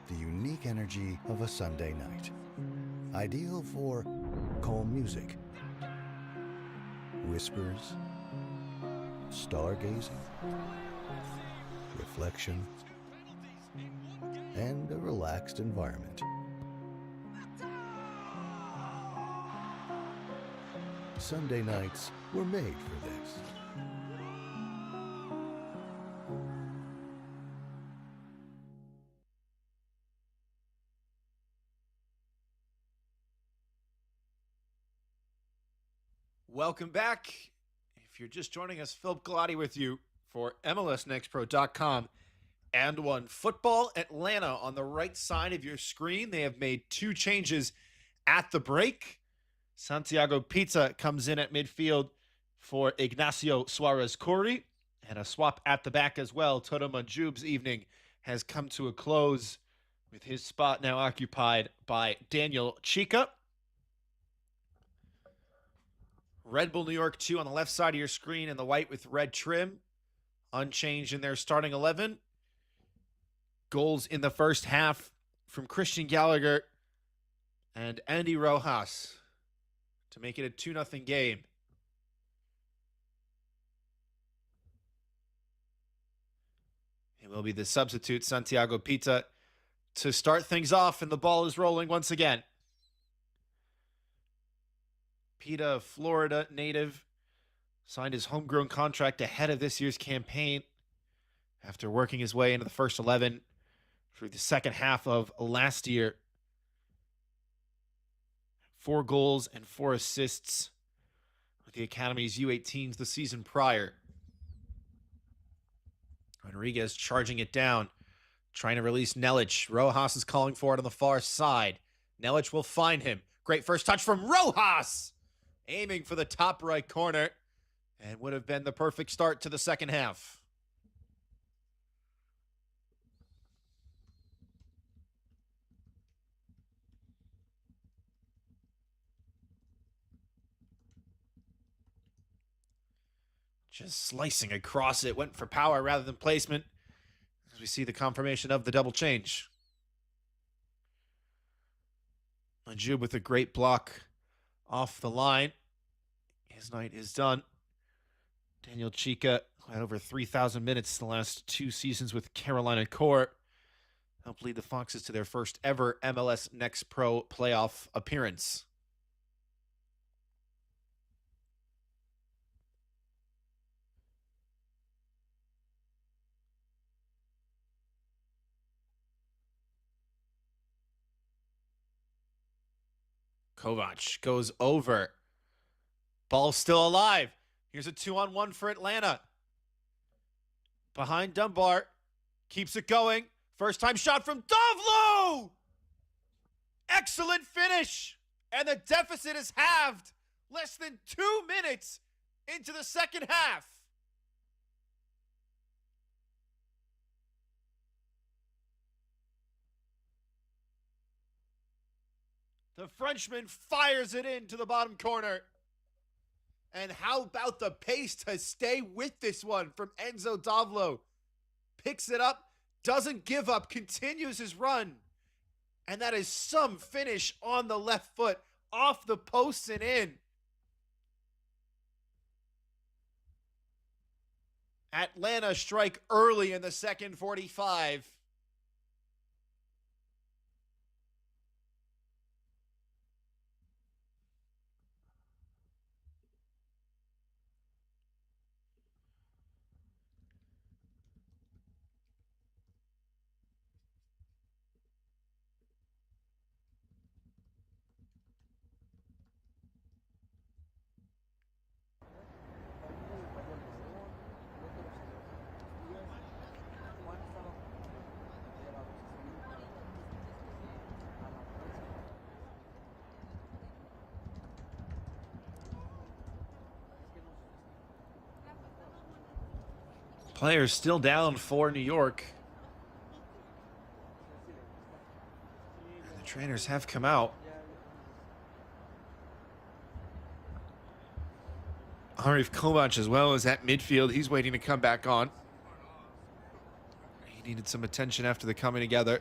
The unique energy of a Sunday night. Ideal for calm music, whispers, stargazing, reflection, and a relaxed environment. Sunday nights were made for this. Welcome back. If you're just joining us, Philip Galati with you for MLSNextPro.com and One Football. Atlanta on the right side of your screen. They have made two changes at the break. Santiago Pizza comes in at midfield for Ignacio Suarez-Corey, and a swap at the back as well. Toto Majub's evening has come to a close with his spot now occupied by Daniel Chica. Red Bull New York 2 on the left side of your screen in the white with red trim. Unchanged in their starting 11. Goals in the first half from Christian Gallagher and Andy Rojas to make it a 2-0 game. It will be the substitute, Santiago Pita, to start things off, and the ball is rolling once again. Pita, Florida native, signed his homegrown contract ahead of this year's campaign after working his way into the first 11 through the second half of last year. 4 goals and 4 assists with the Academy's U18s the season prior. Rodriguez charging it down, trying to release Nelic. Rojas is calling for it on the far side. Nelic will find him. Great first touch from Rojas, aiming for the top right corner, and would have been the perfect start to the second half. Just slicing across it, went for power rather than placement. As we see the confirmation of the double change. Majub with a great block off the line. His night is done. Daniel Chica had over 3,000 minutes the last 2 seasons with Carolina Core. Helped lead the Foxes to their first ever MLS Next Pro playoff appearance. Kovac goes over. Ball still alive. Here's a 2-on-1 for Atlanta. Behind Dunbar. Keeps it going. First time shot from Dovlo! Excellent finish. And the deficit is halved. Less than 2 minutes into the second half. The Frenchman fires it into the bottom corner. And how about the pace to stay with this one from Enzo Dovlo? Picks it up, doesn't give up, continues his run. And that is some finish on the left foot, off the posts and in. Atlanta strike early in the second 45. Players still down for New York. And the trainers have come out. Arif Kovac as well is at midfield. He's waiting to come back on. He needed some attention after the coming together.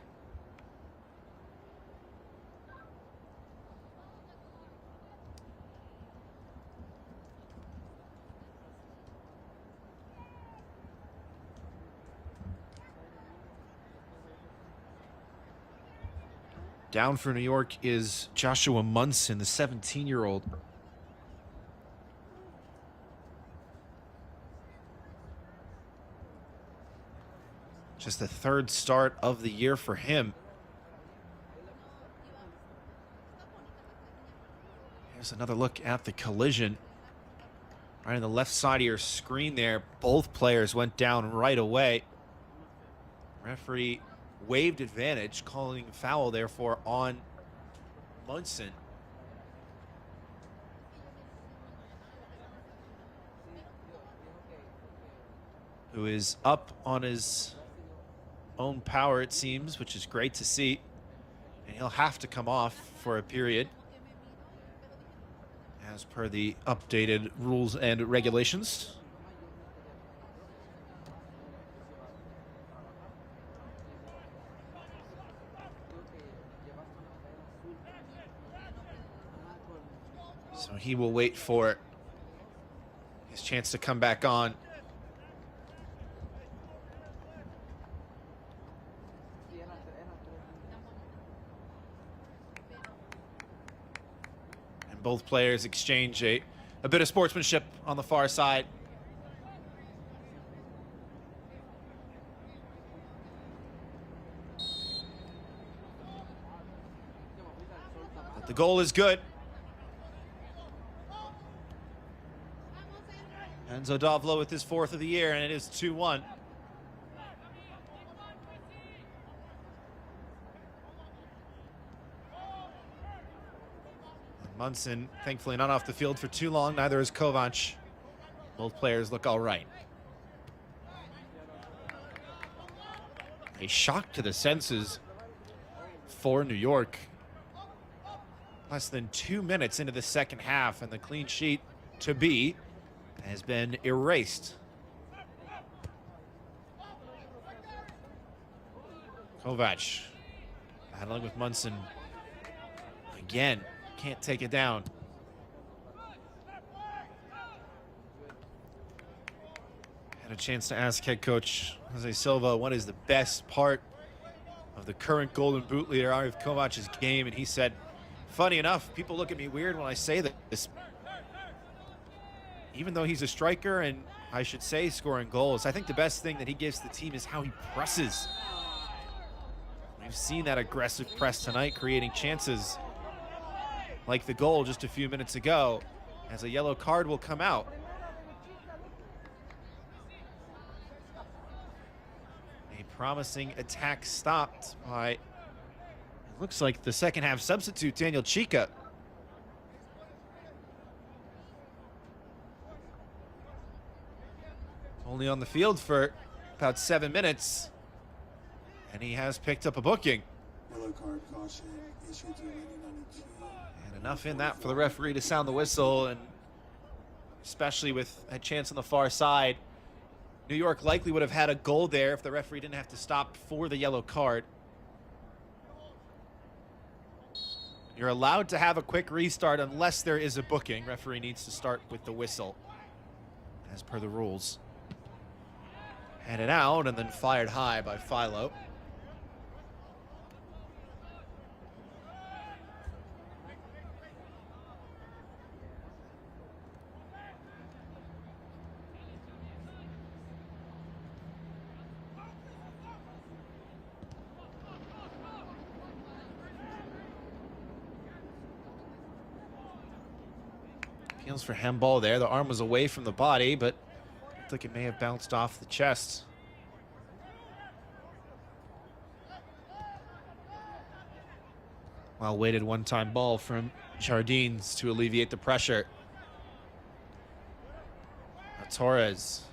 Down for New York is Joshua Munson, the 17-year-old. Just the third start of the year for him. Here's another look at the collision. Right on the left side of your screen there, both players went down right away. Referee waved advantage, calling foul, therefore, on Munson. Who is up on his own power, it seems, which is great to see. And he'll have to come off for a period, as per the updated rules and regulations. So he will wait for his chance to come back on. And both players exchange a bit of sportsmanship on the far side. But the goal is good. Enzo Dovlo with his 4th of the year, and it is 2-1. Munson, thankfully not off the field for too long. Neither is Kovac. Both players look all right. A shock to the senses for New York. Less than 2 minutes into the second half, and the clean sheet to be. has been erased. Kovac battling with Munson. Again, can't take it down. Had a chance to ask head coach Jose Silva what is the best part of the current Golden Boot leader Arif Kovac's game, and he said, funny enough, people look at me weird when I say this. Even though he's a striker and I should say scoring goals, I think the best thing that he gives the team is how he presses. We've seen that aggressive press tonight, creating chances like the goal just a few minutes ago, as a yellow card will come out. A promising attack stopped by, it looks like the second half substitute, Daniel Chica. Only on the field for about 7 minutes, and he has picked up a booking. Yellow card caution issued to Lane 92. And enough in that for the referee to sound the whistle, and especially with a chance on the far side. New York likely would have had a goal there if the referee didn't have to stop for the yellow card. You're allowed to have a quick restart unless there is a booking. Referee needs to start with the whistle, as per the rules. Headed out and then fired high by Philo. Appeals for handball there. The arm was away from the body, but looked like it may have bounced off the chest. Well-weighted one-time ball from Jardines to alleviate the pressure. Now Torres.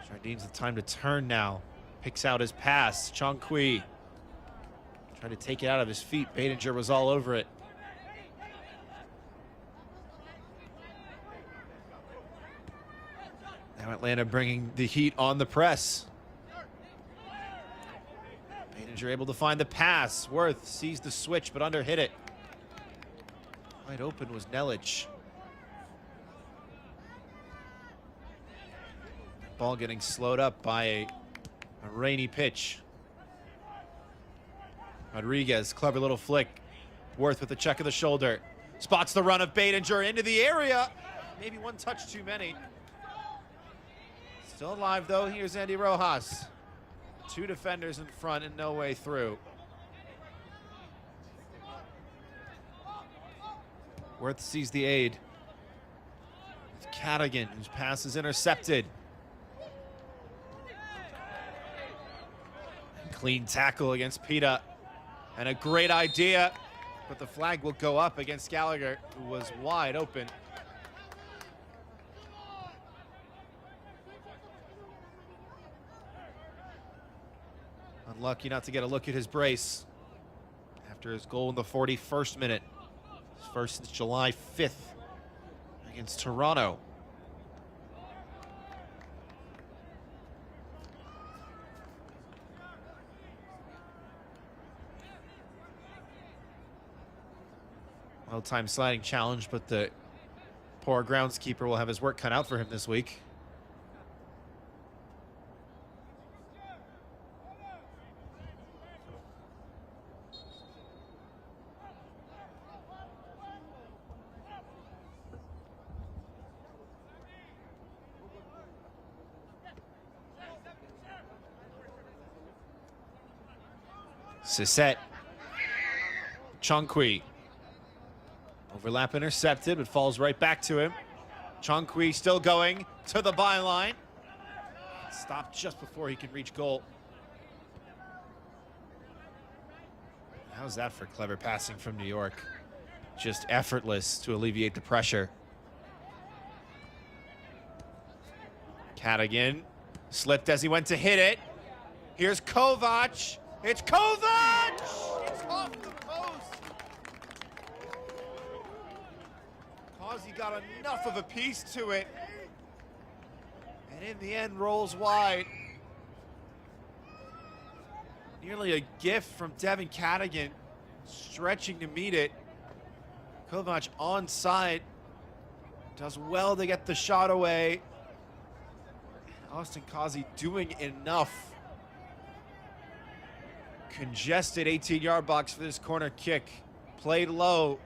Jardines with time to turn now. Picks out his pass. Chong Kui tried to take it out of his feet. Badinger was all over it. Now Atlanta bringing the heat on the press. Badinger able to find the pass. Worth sees the switch, but underhit it. Wide open was Nelic. Ball getting slowed up by a rainy pitch. Rodriguez, clever little flick. Worth with the check of the shoulder. Spots the run of Badinger into the area. Maybe one touch too many. Still alive though, here's Andy Rojas. Two defenders in front and no way through. Worth sees the aid. It's Cadigan, whose pass is intercepted. Clean tackle against Pita. And a great idea, but the flag will go up against Gallagher, who was wide open. Unlucky not to get a look at his brace after his goal in the 41st minute. His first since July 5th against Toronto. Well-timed sliding challenge, but the poor groundskeeper will have his work cut out for him this week. Sisset. Chong Kui. Overlap intercepted, but falls right back to him. Chong Kui still going to the byline. Stopped just before he can reach goal. How's that for clever passing from New York? Just effortless to alleviate the pressure. Cadigan slipped as he went to hit it. Here's Kovac. It's Kovac! It's off the post. Causey got enough of a piece to it And in the end, rolls wide. Nearly a gift from Devin Cadigan, stretching to meet it. Kovac onside. Does well to get the shot away. Austin Kazi doing enough. Congested 18-yard box for this corner kick. Played low.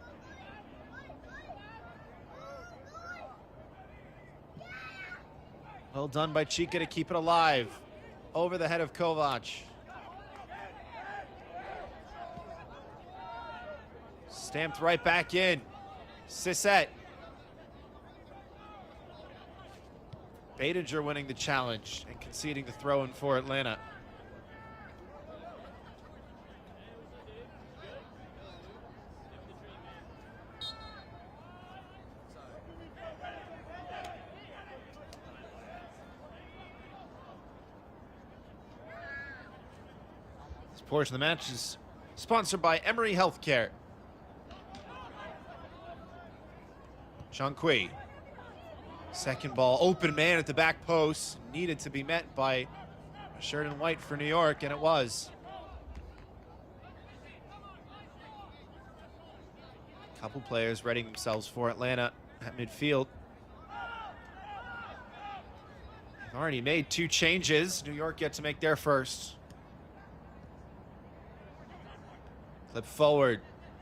Well done by Chica to keep it alive. Over the head of Kovac. Stamped right back in. Sissette. Badinger winning the challenge and conceding the throw in for Atlanta. This portion of the match is sponsored by Emory Healthcare. Chankwi. Second ball, open man at the back post. Needed to be met by Sheridan White for New York, and it was. Couple players readying themselves for Atlanta at midfield. They've already made 2 changes. New York yet to make their first. Clip forward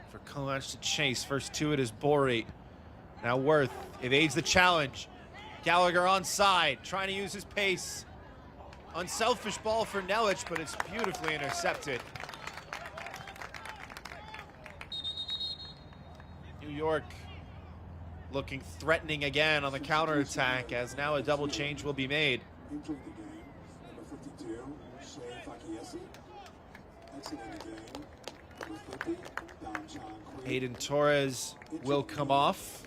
for Kovac to chase. First to it is Bori. Now Worth evades the challenge. Gallagher onside, trying to use his pace. Unselfish ball for Nelic, but it's beautifully intercepted. New York looking threatening again on the counterattack, as now a double change will be made. Entering the game, number 52, Shea Fakiesi. Exiting the game, number 50, Don John Quinn. Hayden Torres will come off.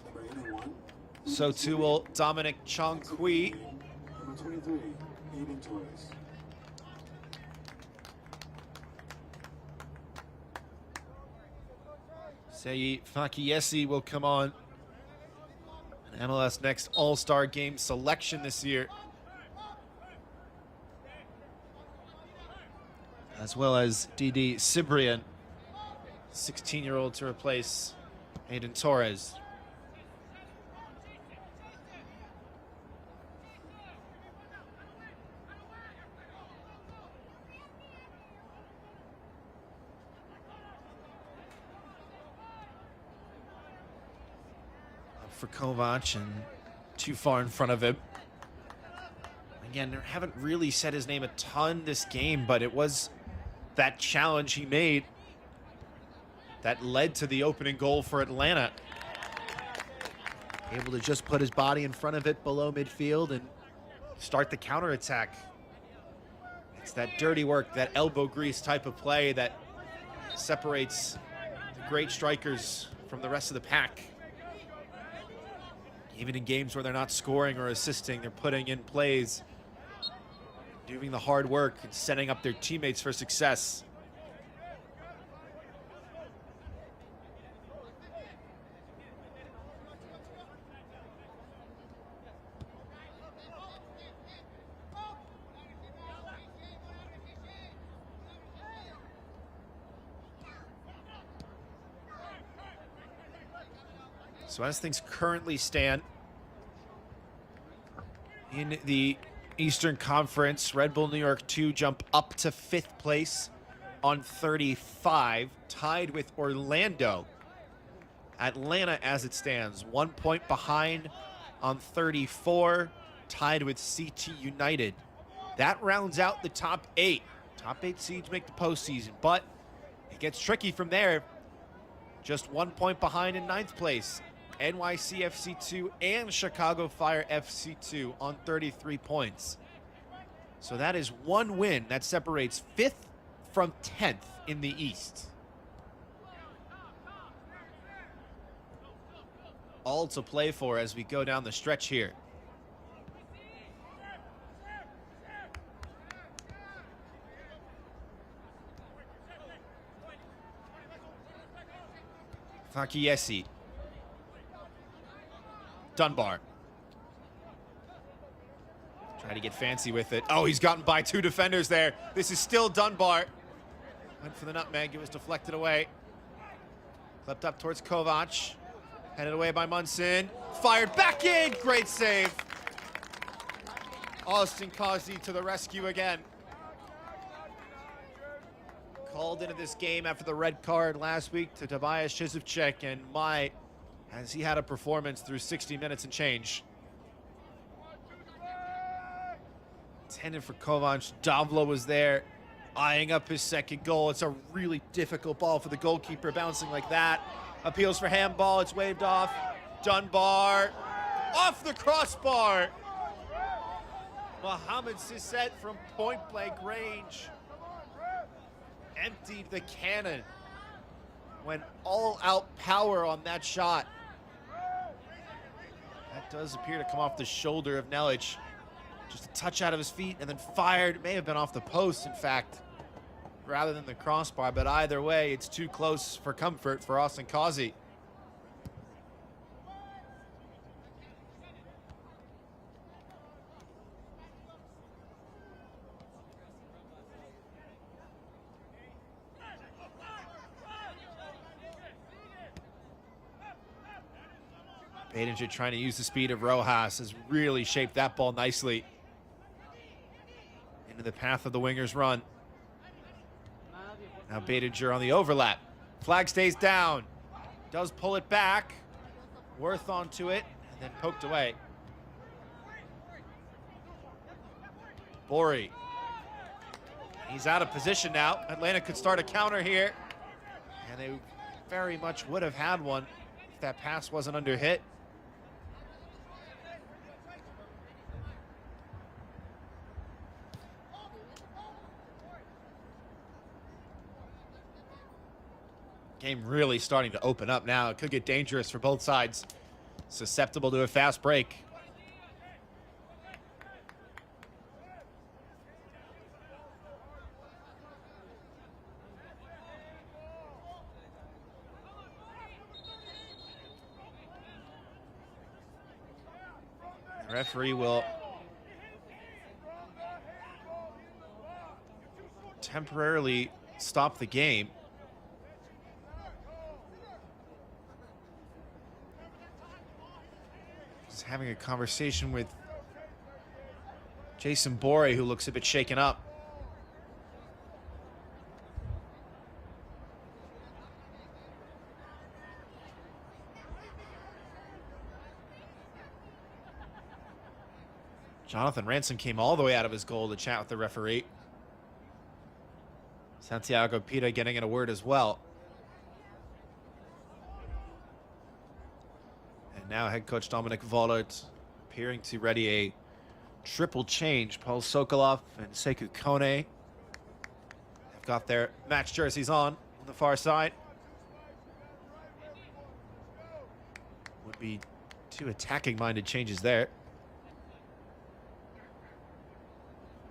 So too will Dominic Chankwi. Number 23, Hayden Torres. Sei Fakiesi will come on. An MLS Next All-Star Game selection this year. As well as Didi Cibrian, 16-year-old to replace Hayden Torres. For Kovac and too far in front of him. Again, haven't really said his name a ton this game, but it was that challenge he made that led to the opening goal for Atlanta. Able to just put his body in front of it below midfield and start the counterattack. It's that dirty work, that elbow grease type of play that separates the great strikers from the rest of the pack. Even in games where they're not scoring or assisting, they're putting in plays, doing the hard work and setting up their teammates for success. So as things currently stand in the Eastern Conference, Red Bull New York 2 jump up to 5th place on 35, tied with Orlando. Atlanta, as it stands, 1 point behind on 34, tied with CT United. That rounds out the top 8. Top 8 seeds make the postseason, but it gets tricky from there. Just 1 point behind in 9th place. NYC FC2 and Chicago Fire FC2 on 33 points. So that is 1 win. That separates 5th from 10th in the East. All to play for as we go down the stretch here. Fakiesi. Dunbar. Try to get fancy with it. Oh, he's gotten by 2 defenders there. This is still Dunbar. Went for the nutmeg. It was deflected away. Clipped up towards Kovac. Headed away by Munson. Fired back in. Great save. Austin Causey to the rescue again. Called into this game after the red card last week to Tobias Shizovchek, and has he had a performance through 60 minutes and change. Intended for Kovac. Davlo was there, eyeing up his second goal. It's a really difficult ball for the goalkeeper, bouncing like that. Appeals for handball. It's waved off. Dunbar off the crossbar. Mohamed Sisset from point-blank range emptied the cannon. Went all-out power on that shot. That does appear to come off the shoulder of Nelic. Just a touch out of his feet and then fired. It may have been off the post, in fact, rather than the crossbar. But either way, it's too close for comfort for Austin Causey. Badinger trying to use the speed of Rojas has really shaped that ball nicely into the path of the winger's run. Now Badinger on the overlap. Flag stays down. Does pull it back. Worth onto it and then poked away. Borey. He's out of position now. Atlanta could start a counter here. And they very much would have had one if that pass wasn't under hit. Game really starting to open up now. It could get dangerous for both sides. Susceptible to a fast break. The referee will temporarily stop the game. Having a conversation with Jason Borey, who looks a bit shaken up. Jonathan Ransom came all the way out of his goal to chat with the referee. Santiago Pita getting in a word as well. Now head coach Dominic Vollert appearing to ready a triple change. Paul Sokolov and Sekou Kone have got their match jerseys on the far side. Would be 2 attacking-minded changes there.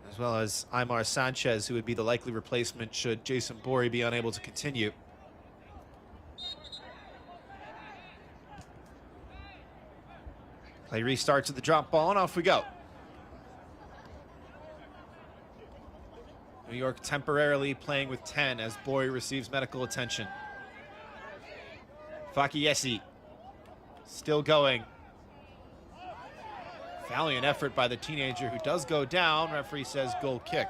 As well as Aymar Sanchez, who would be the likely replacement should Jason Borey be unable to continue. Play restarts at the drop ball, and off we go. New York temporarily playing with 10 as Borey receives medical attention. Fakiyesi still going. Valiant effort by the teenager who does go down. Referee says goal kick.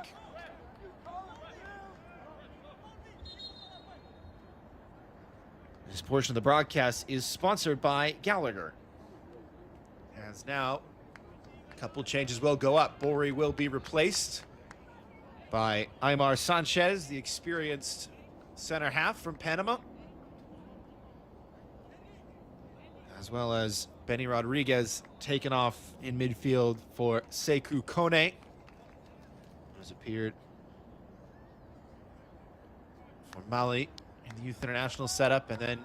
This portion of the broadcast is sponsored by Gallagher. As now, a couple changes will go up. Borey will be replaced by Aymar Sanchez, the experienced center half from Panama. As well as Benny Rodriguez taken off in midfield for Sekou Kone, who's appeared for Mali in the youth international setup. And then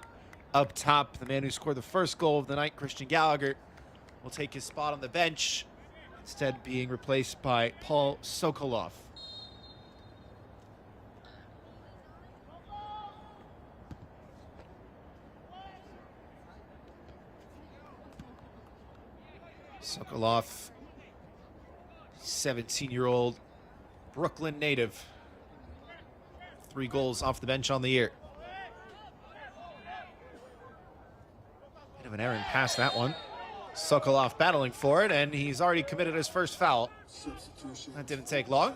up top, the man who scored the first goal of the night, Christian Gallagher, will take his spot on the bench, instead being replaced by Paul Sokolov. Sokolov 17-year-old Brooklyn native. 3 goals off the bench on the year. Bit of an errant pass, that one. Sokolov battling for it, and he's already committed his first foul. That didn't take long.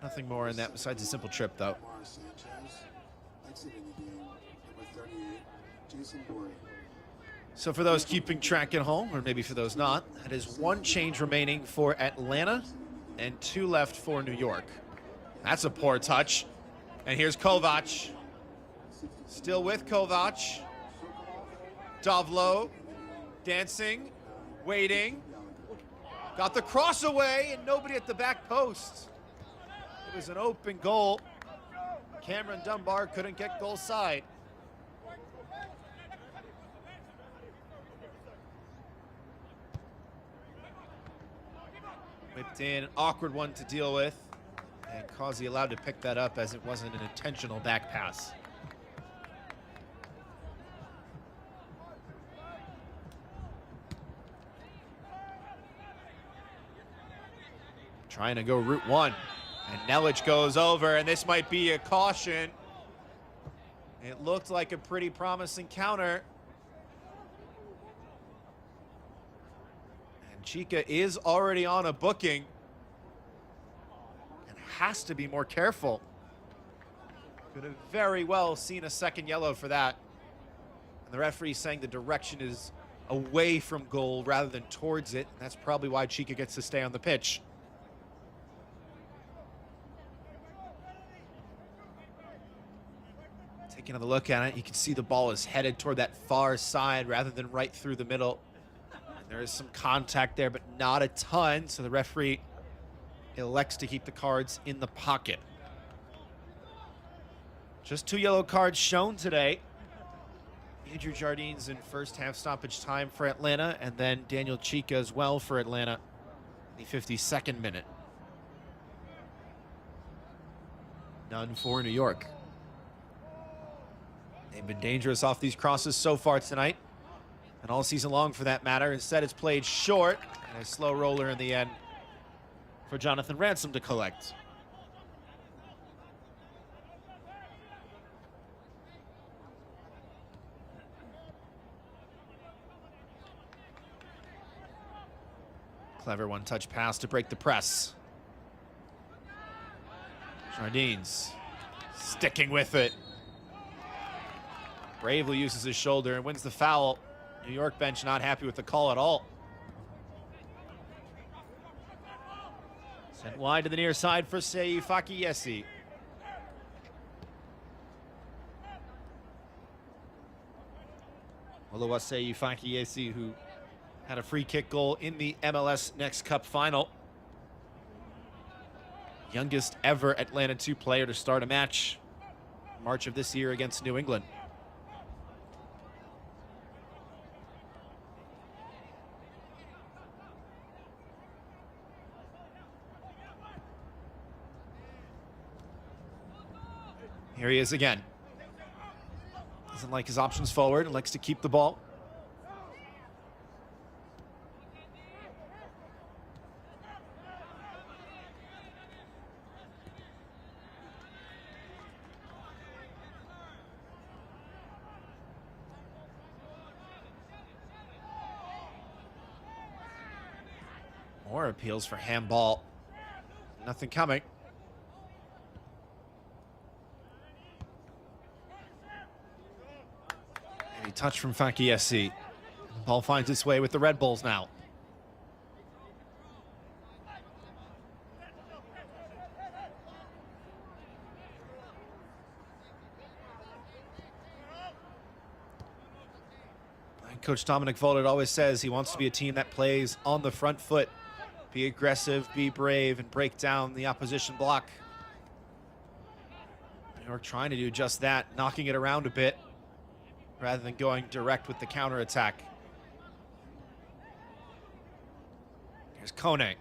Nothing more in that besides a simple trip, though. So for those keeping track at home, or maybe for those not, that is 1 change remaining for Atlanta and 2 left for New York. That's a poor touch. And here's Kovac. Still with Kovac. Dovlo dancing, waiting. Got the cross away and nobody at the back post. It was an open goal. Cameron Dunbar couldn't get goal side. Whipped in, an awkward one to deal with. And Causey allowed to pick that up as it wasn't an intentional back pass. Trying to go route 1. And Nelic goes over, and this might be a caution. It looked like a pretty promising counter. And Chica is already on a booking and has to be more careful. Could have very well seen a second yellow for that. And the referee saying the direction is away from goal rather than towards it. And that's probably why Chica gets to stay on the pitch. Taking another look at it, you can see the ball is headed toward that far side rather than right through the middle. And there is some contact there, but not a ton, so the referee elects to keep the cards in the pocket. Just 2 yellow cards shown today. Andrew Jardines in first half stoppage time for Atlanta, and then Daniel Chica as well for Atlanta in the 52nd minute. None for New York. They've been dangerous off these crosses so far tonight, and all season long for that matter. Instead, it's played short, and a slow roller in the end for Jonathan Ransom to collect. Clever one-touch pass to break the press. Jardines sticking with it. Bravely uses his shoulder and wins the foul. New York bench not happy with the call at all. Sent wide to the near side for Seyi Fakiyesi. Oluwaseyi Fakiyesi, who had a free kick goal in the MLS Next Cup final. Youngest ever Atlanta 2 player to start a match March of this year against New England. Here he is again. Doesn't like his options forward and likes to keep the ball. More appeals for handball. Nothing coming. A touch from Fakiyesi. Ball finds its way with the Red Bulls now. And Coach Dominic Voldert always says he wants to be a team that plays on the front foot. Be aggressive, be brave, and break down the opposition block. New York trying to do just that, knocking it around a bit, rather than going direct with the counterattack. Here's Kone.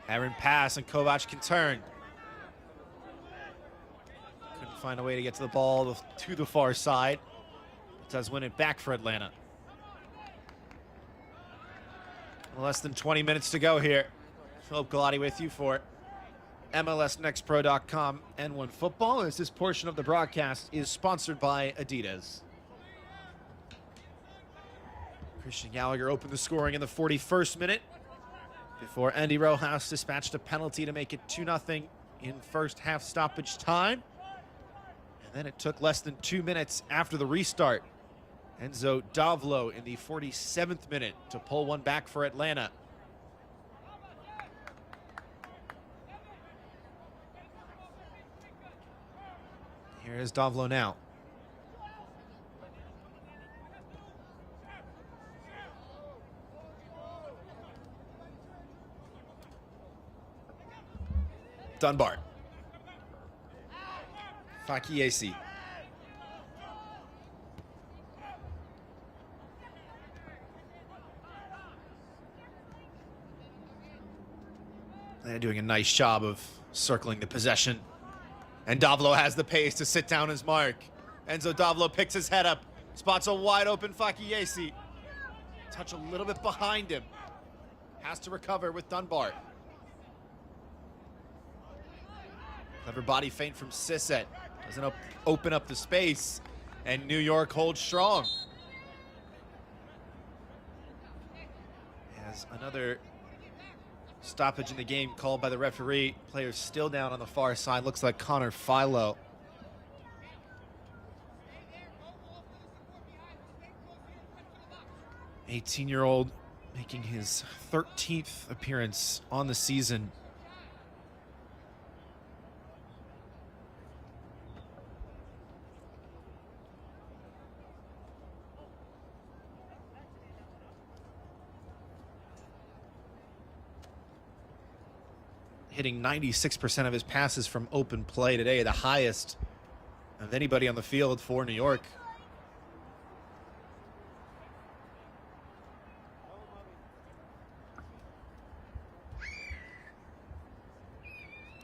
Aaron pass, and Kovac can turn. Couldn't find a way to get to the ball to the far side. It does win it back for Atlanta. Less than 20 minutes to go here. Philip Galati with you for MLSNextPro.com and One Football, as this portion of the broadcast is sponsored by Adidas. Christian Gallagher opened the scoring in the 41st minute before Andy Rojas dispatched a penalty to make it 2-0 in first half stoppage time. And then it took less than 2 minutes after the restart. Enzo Davlo in the 47th minute to pull one back for Atlanta. Here is Davlo now. Dunbar. Fakiesi. They're doing a nice job of circling the possession. And Davlo has the pace to sit down his mark. Enzo Davlo picks his head up, spots a wide open Fakiesi. Touch a little bit behind him. Has to recover with Dunbar. Clever body feint from Sisset. Doesn't open up the space. And New York holds strong. Has another stoppage in the game called by the referee. Players still down on the far side. Looks like Connor Philo. '18-year-old making his 13th appearance on the season. Hitting 96% of his passes from open play today, the highest of anybody on the field for New York.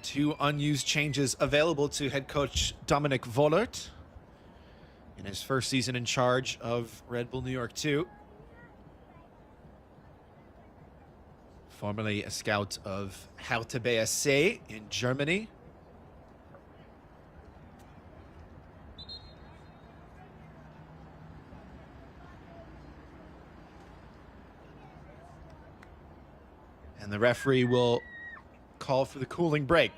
Two unused changes available to head coach Dominic Vollert in his first season in charge of Red Bull New York 2. Formerly a scout of Hertha BSC in Germany. And the referee will call for the cooling break.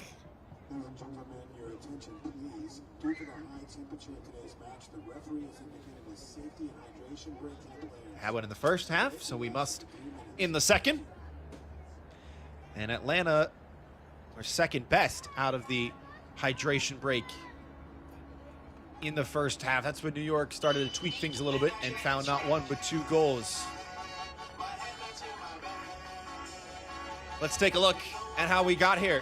Ladies and gentlemen, your attention, please. Due to the high temperature in today's match, the referee has indicated a safety and hydration break to the players. Had one in the first half, so we must in the second. And Atlanta are second best out of the hydration break in the first half. That's when New York started to tweak things a little bit and found not one but two goals. Let's take a look at how we got here.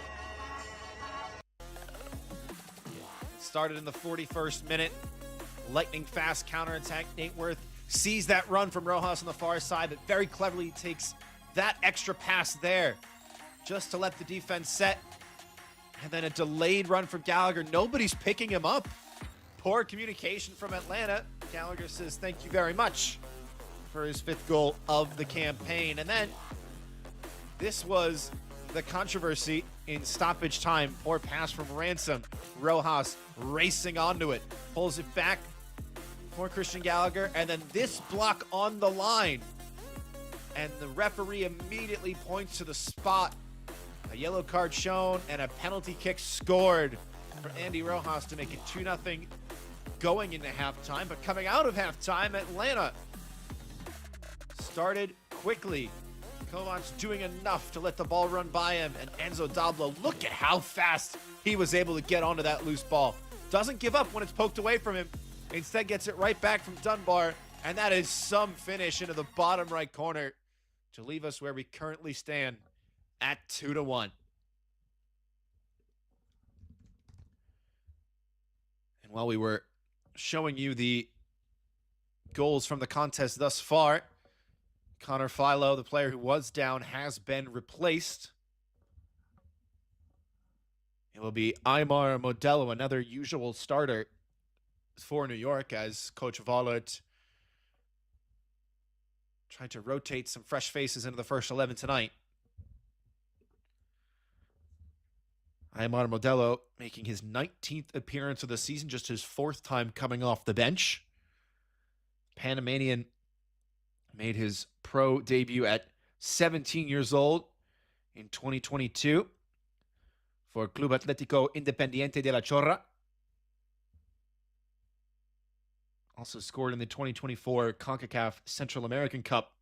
Started in the 41st minute. Lightning fast counterattack. Nate Worth sees that run from Rojas on the far side, but very cleverly takes that extra pass there just to let the defense set. And then a delayed run from Gallagher. Nobody's picking him up. Poor communication from Atlanta. Gallagher says thank you very much for his 5th goal of the campaign. And then this was the controversy in stoppage time. Poor pass from Ransom. Rojas racing onto it. Pulls it back for Christian Gallagher. And then this block on the line. And the referee immediately points to the spot. A yellow card shown and a penalty kick scored for Andy Rojas to make it 2-0 going into halftime. But coming out of halftime, Atlanta started quickly. Kovac's doing enough to let the ball run by him. And Enzo Davlo, look at how fast he was able to get onto that loose ball. Doesn't give up when it's poked away from him. Instead gets it right back from Dunbar. And that is some finish into the bottom right corner to leave us where we currently stand at 2-1. And while we were showing you the goals from the contest thus far, Connor Philo, the player who was down, has been replaced. It will be Aymar Modelo, another usual starter for New York, as Coach Vollert Trying to rotate some fresh faces into the first 11 tonight. Aymar Modelo making his 19th appearance of the season, just his 4th time coming off the bench. Panamanian made his pro debut at 17 years old in 2022 for Club Atlético Independiente de la Chorra. Also scored in the 2024 CONCACAF Central American Cup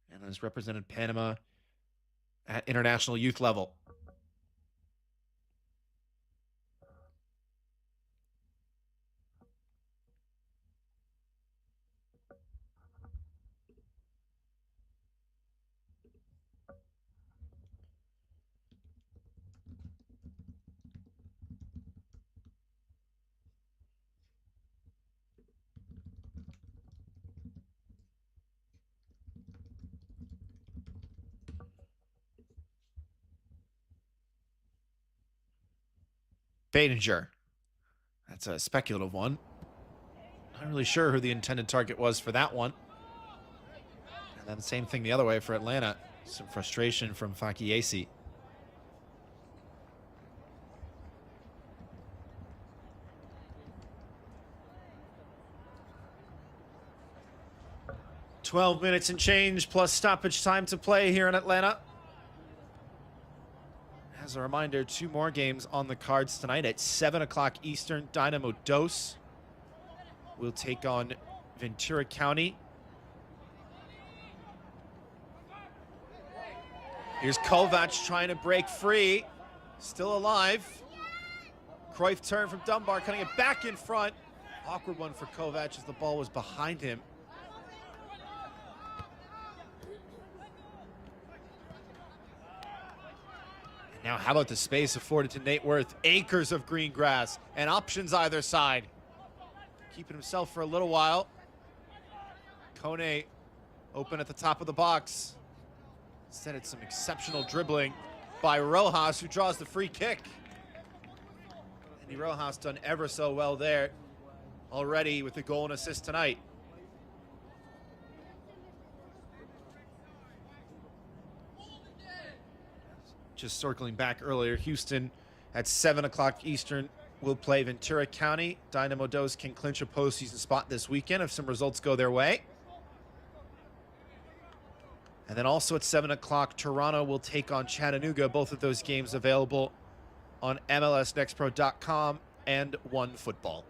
and has represented Panama at international youth level. Baidinger. That's a speculative one. Not really sure who the intended target was for that one. And then the same thing the other way for Atlanta. Some frustration from Fakiesi. "12 minutes and change plus stoppage time to play here in Atlanta." As a reminder, 2 more games on the cards tonight at 7 o'clock Eastern. Dynamo Dos will take on Ventura County. Here's Kovac trying to break free. Still alive. Cruyff turn from Dunbar, cutting it back in front. Awkward one for Kovac as the ball was behind him. Now, how about the space afforded to Nate Worth? Acres of green grass and options either side. Keeping himself for a little while. Kone open at the top of the box. Instead, it's some exceptional dribbling by Rojas, who draws the free kick. Andy Rojas done ever so well there already with the goal and assist tonight. Just circling back earlier, Houston at 7 o'clock Eastern will play Ventura County. Dynamo Dos can clinch a postseason spot this weekend if some results go their way. And then also at 7 o'clock, Toronto will take on Chattanooga. Both of those games available on MLSNextPro.com and OneFootball.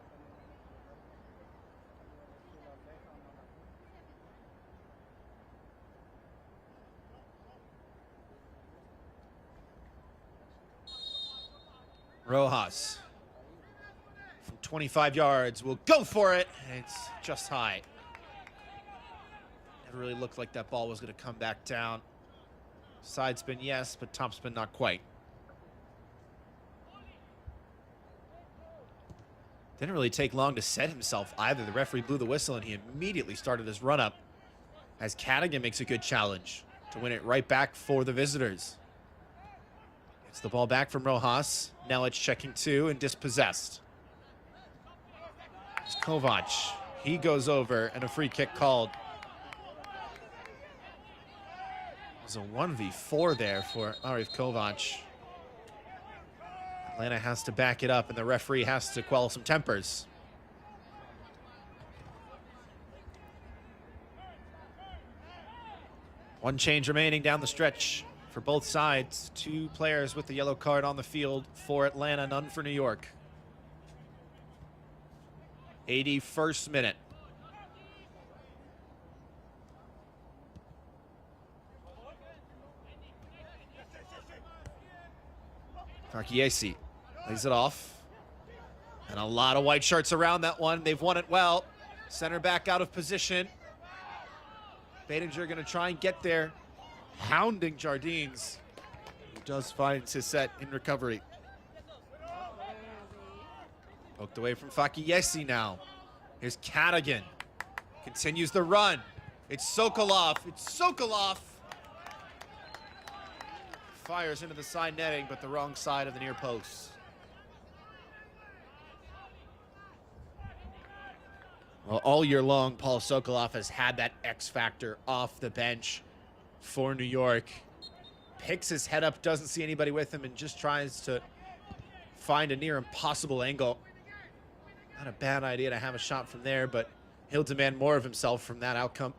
Rojas from 25 yards will go for it. It's just high. Never really looked like that ball was going to come back down. Side spin, yes, but top spin, not quite. Didn't really take long to set himself either. The referee blew the whistle and he immediately started his run up as Cadigan makes a good challenge to win it right back for the visitors. Gets the ball back from Rojas. Now it's checking 2 and dispossessed. It's Kovac. He goes over and a free kick called. It was a 1v4 there for Arif Kovac. Atlanta has to back it up and the referee has to quell some tempers. One change remaining down the stretch for both sides. 2 players with the yellow card on the field for Atlanta, none for New York. 81st minute. Fakiesi lays it off. And a lot of white shirts around that one. They've won it well. Center back out of position. Baidinger going to try and get there. Hounding Jardines, who does find Sisset in recovery. Poked away from Fakiesi now. Here's Cadigan. Continues the run. It's Sokolov. It's Sokolov. Fires into the side netting, but the wrong side of the near post. Well, all year long, Paul Sokolov has had that X factor off the bench for New York. Picks his head up, doesn't see anybody with him, and just tries to find a near impossible angle. Not a bad idea to have a shot from there, but he'll demand more of himself from that outcome.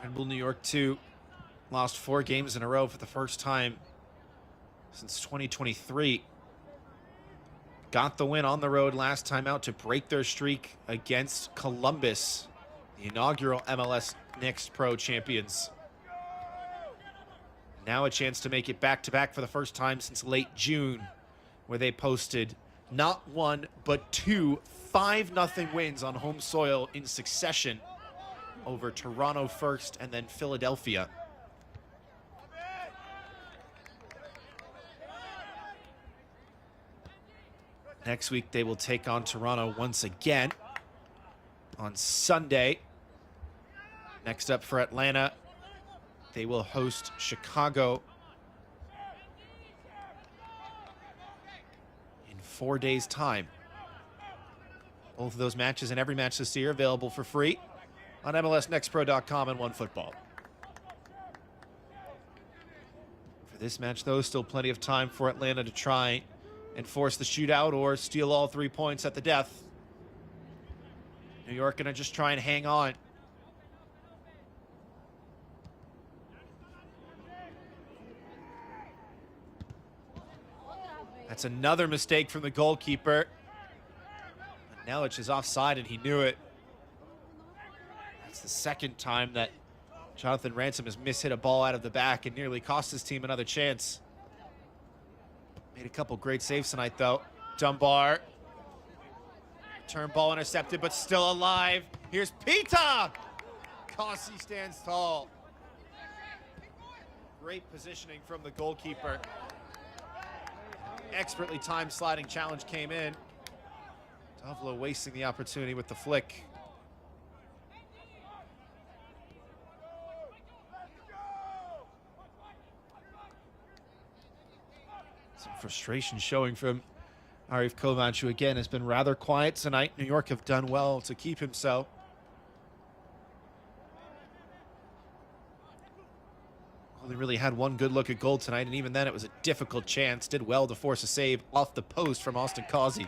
Red Bull New York 2 lost 4 games in a row for the first time since 2023. Got the win on the road last time out to break their streak against Columbus, the inaugural MLS Next Pro champions. Now a chance to make it back-to-back for the first time since late June, where they posted not one, but 2 5-0 wins on home soil in succession over Toronto first and then Philadelphia. Next week, they will take on Toronto once again on Sunday. Next up for Atlanta, they will host Chicago in 4 days' time. Both of those matches and every match this year available for free on MLSNextPro.com and OneFootball. For this match, though, still plenty of time for Atlanta to try and force the shootout or steal all 3 points at the death. New York gonna just try and hang on. That's another mistake from the goalkeeper. Nelich is offside and he knew it. That's the second time that Jonathan Ransom has mishit a ball out of the back and nearly cost his team another chance. Made a couple great saves tonight, though. Dunbar. Turn ball intercepted, but still alive. Here's Pita. Kossi stands tall. Great positioning from the goalkeeper. Expertly timed sliding challenge came in. Dovlo wasting the opportunity with the flick. Some frustration showing from Arif Kovac, who again has been rather quiet tonight. New York have done well to keep him so. Only really had one good look at goal tonight, and even then it was a difficult chance. Did well to force a save off the post from Austin Causey.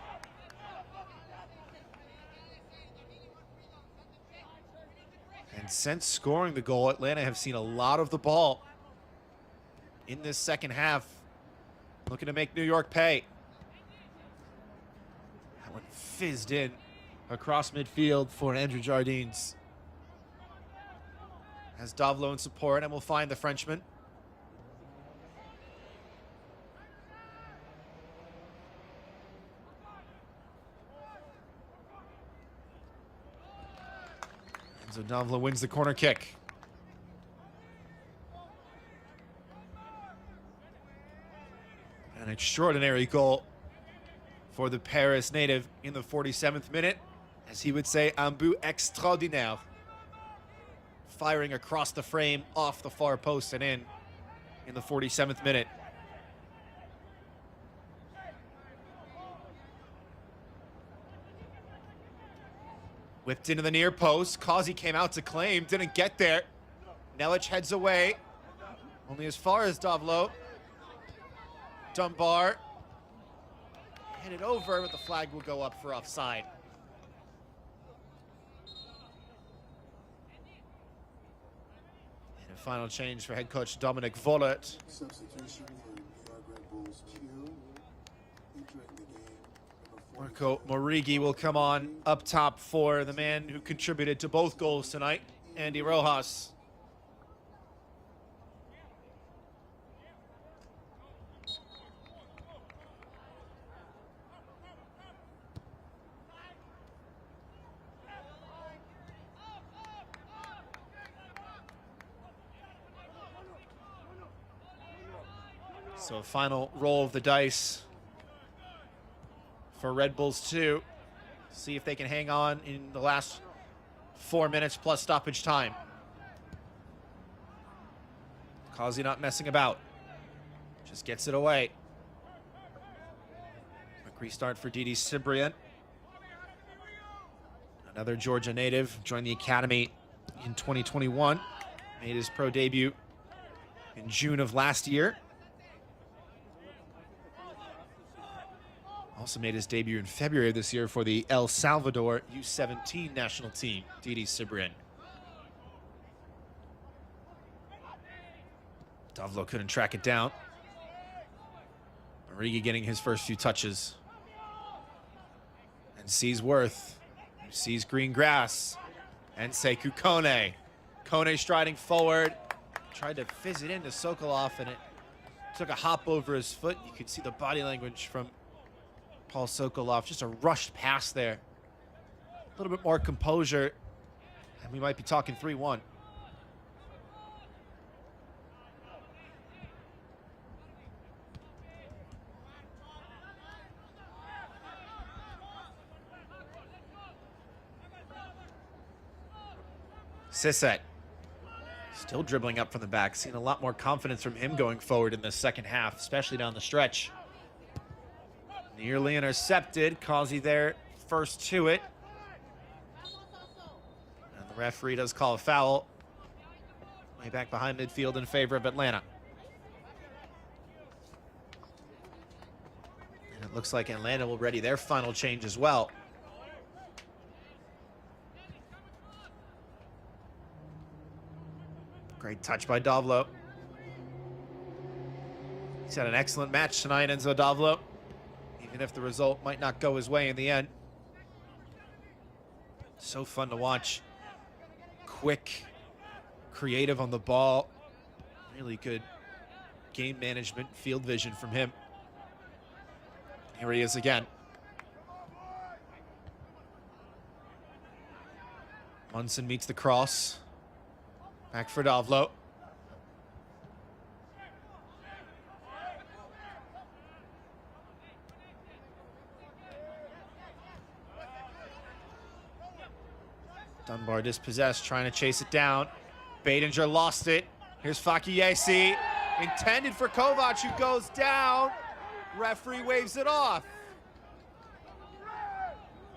And since scoring the goal, Atlanta have seen a lot of the ball in this second half. Looking to make New York pay. That one fizzed in across midfield for Andrew Jardines. Has Dovlo in support and will find the Frenchman. And so Dovlo wins the corner kick. An extraordinary goal for the Paris native in the 47th minute. As he would say, un but extraordinaire. Firing across the frame, off the far post and in the 47th minute. Whipped into the near post. Causey came out to claim, didn't get there. Nelich heads away. Only as far as Dovlo. Dunbar hit it over, but the flag will go up for offside. And a final change for head coach Dominic Vollert. Substitution for New York Red Bulls Q. Entering the game, Marco Morigi will come on up top for the man who contributed to both goals tonight, Andy Rojas. So a final roll of the dice for Red Bulls 2. See if they can hang on in the last 4 minutes plus stoppage time. Causey not messing about. Just gets it away. Quick restart for Didi Cibrian. Another Georgia native, joined the academy in 2021. Made his pro debut in June of last year. Also made his debut in February of this year for the El Salvador U17 national team, Didi Cibrian. Dovlo couldn't track it down. Origi getting his first few touches. And sees Worth, who sees green grass. And Sekou Kone. Kone striding forward. Tried to fizz it into Sokolov, and it took a hop over his foot. You could see the body language from Paul Sokolov. Just a rushed pass there. A little bit more composure, and we might be talking 3-1. Sisset still dribbling up from the back. Seeing a lot more confidence from him going forward in the second half, especially down the stretch. Nearly intercepted. Causey there first to it. And the referee does call a foul. Way back behind midfield in favor of Atlanta. And it looks like Atlanta will ready their final change as well. Great touch by Dovlo. He's had an excellent match tonight, Enzo Dovlo, even if the result might not go his way in the end. So fun to watch. Quick, creative on the ball. Really good game management, field vision from him. Here he is again. Munson meets the cross. Back for Dovlo. Dunbar dispossessed, trying to chase it down. Badinger lost it. Here's Fakiyesi. Intended for Kovac, who goes down. Referee waves it off.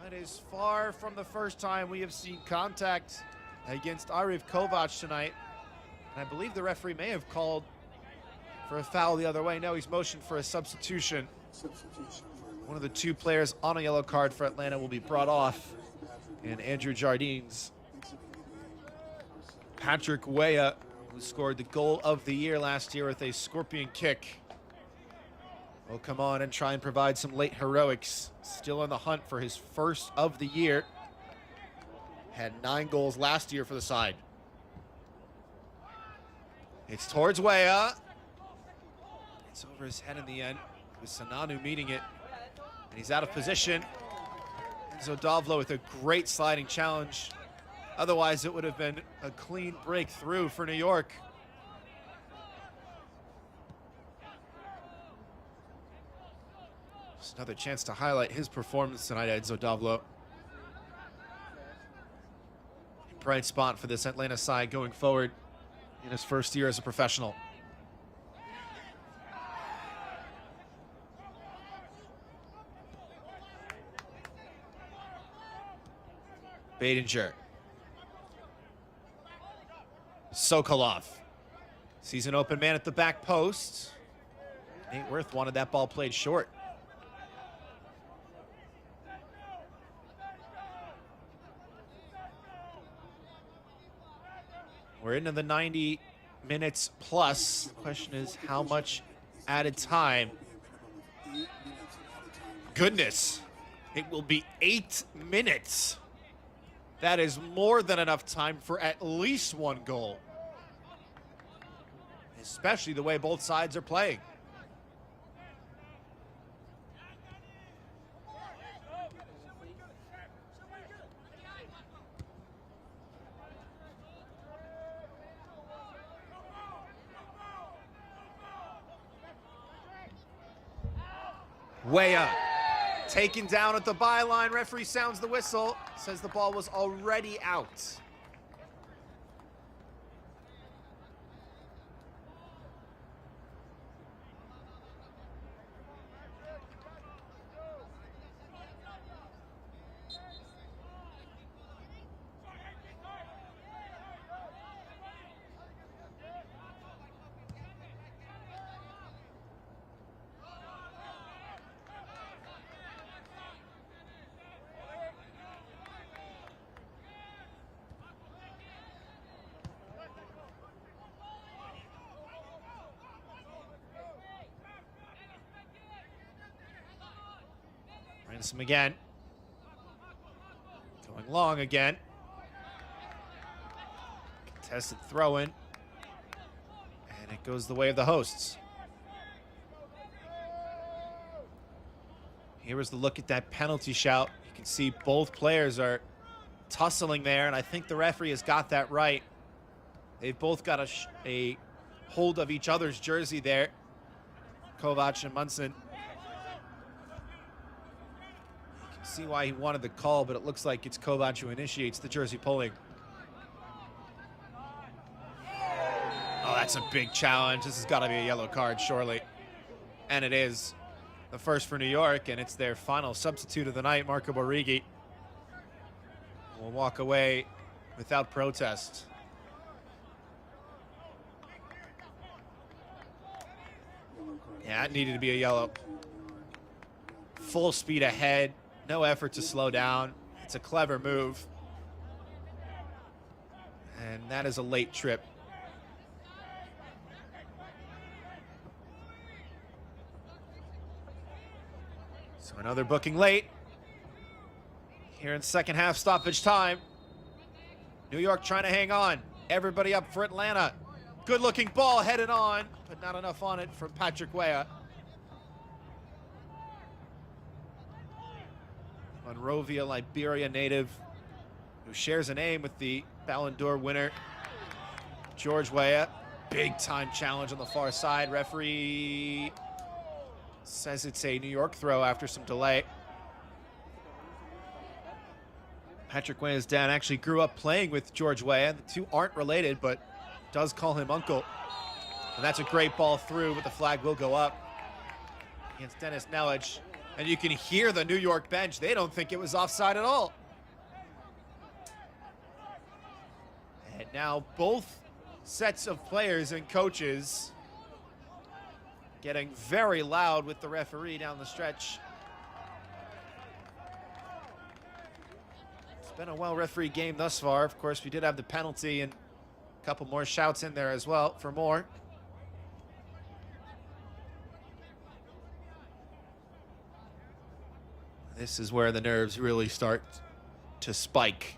That is far from the first time we have seen contact against Arif Kovac tonight. And I believe the referee may have called for a foul the other way. No, he's motioned for a substitution. One of the two players on a yellow card for Atlanta will be brought off. And Andrew Jardines. Patrick Weah, who scored the goal of the year last year with a scorpion kick, will come on and try and provide some late heroics. Still on the hunt for his first of the year. Had 9 goals last year for the side. It's towards Weah. It's over his head in the end, with Sananu meeting it. And he's out of position. Enzo Dovlo with a great sliding challenge. Otherwise, it would have been a clean breakthrough for New York. Just another chance to highlight his performance tonight, Enzo Dovlo. Bright spot for this Atlanta side going forward in his first year as a professional. Badinger. Sokolov sees an open man at the back post. Nate Worth wanted that ball played short. We're into the 90 minutes plus. The question is how much added time? Goodness, it will be 8 minutes. That is more than enough time for at least 1 goal. Especially the way both sides are playing. Weah taken down at the byline. Referee sounds the whistle, says the ball was already out. Ransom again. Going long again. Contested throw-in. And it goes the way of the hosts. Here was the look at that penalty shout. You can see both players are tussling there, and I think the referee has got that right. They've both got a hold of each other's jersey there. Kovac and Munson. See why he wanted the call, but it looks like it's Kovac who initiates the jersey pulling. Oh, that's a big challenge. This has got to be a yellow card, surely. And it is. The first for New York, and it's their final substitute of the night, Marco Borighi. Will walk away without protest. Yeah, it needed to be a yellow. Full speed ahead. No effort to slow down. It's a clever move. And that is a late trip. So another booking late. Here in second half stoppage time. New York trying to hang on. Everybody up for Atlanta. Good looking ball headed on, but not enough on it from Patrick Weah. Monrovia, Liberia native, who shares a name with the Ballon d'Or winner, George Weah. Big time challenge on the far side. Referee says it's a New York throw after some delay. Patrick Weah's dad actually grew up playing with George Weah. The two aren't related, but does call him uncle. And that's a great ball through, but the flag will go up against Dennis Nellich. And you can hear the New York bench. They don't think it was offside at all. And now both sets of players and coaches getting very loud with the referee down the stretch. It's been a well-refereed game thus far. Of course, we did have the penalty and a couple more shouts in there as well for more. This is where the nerves really start to spike.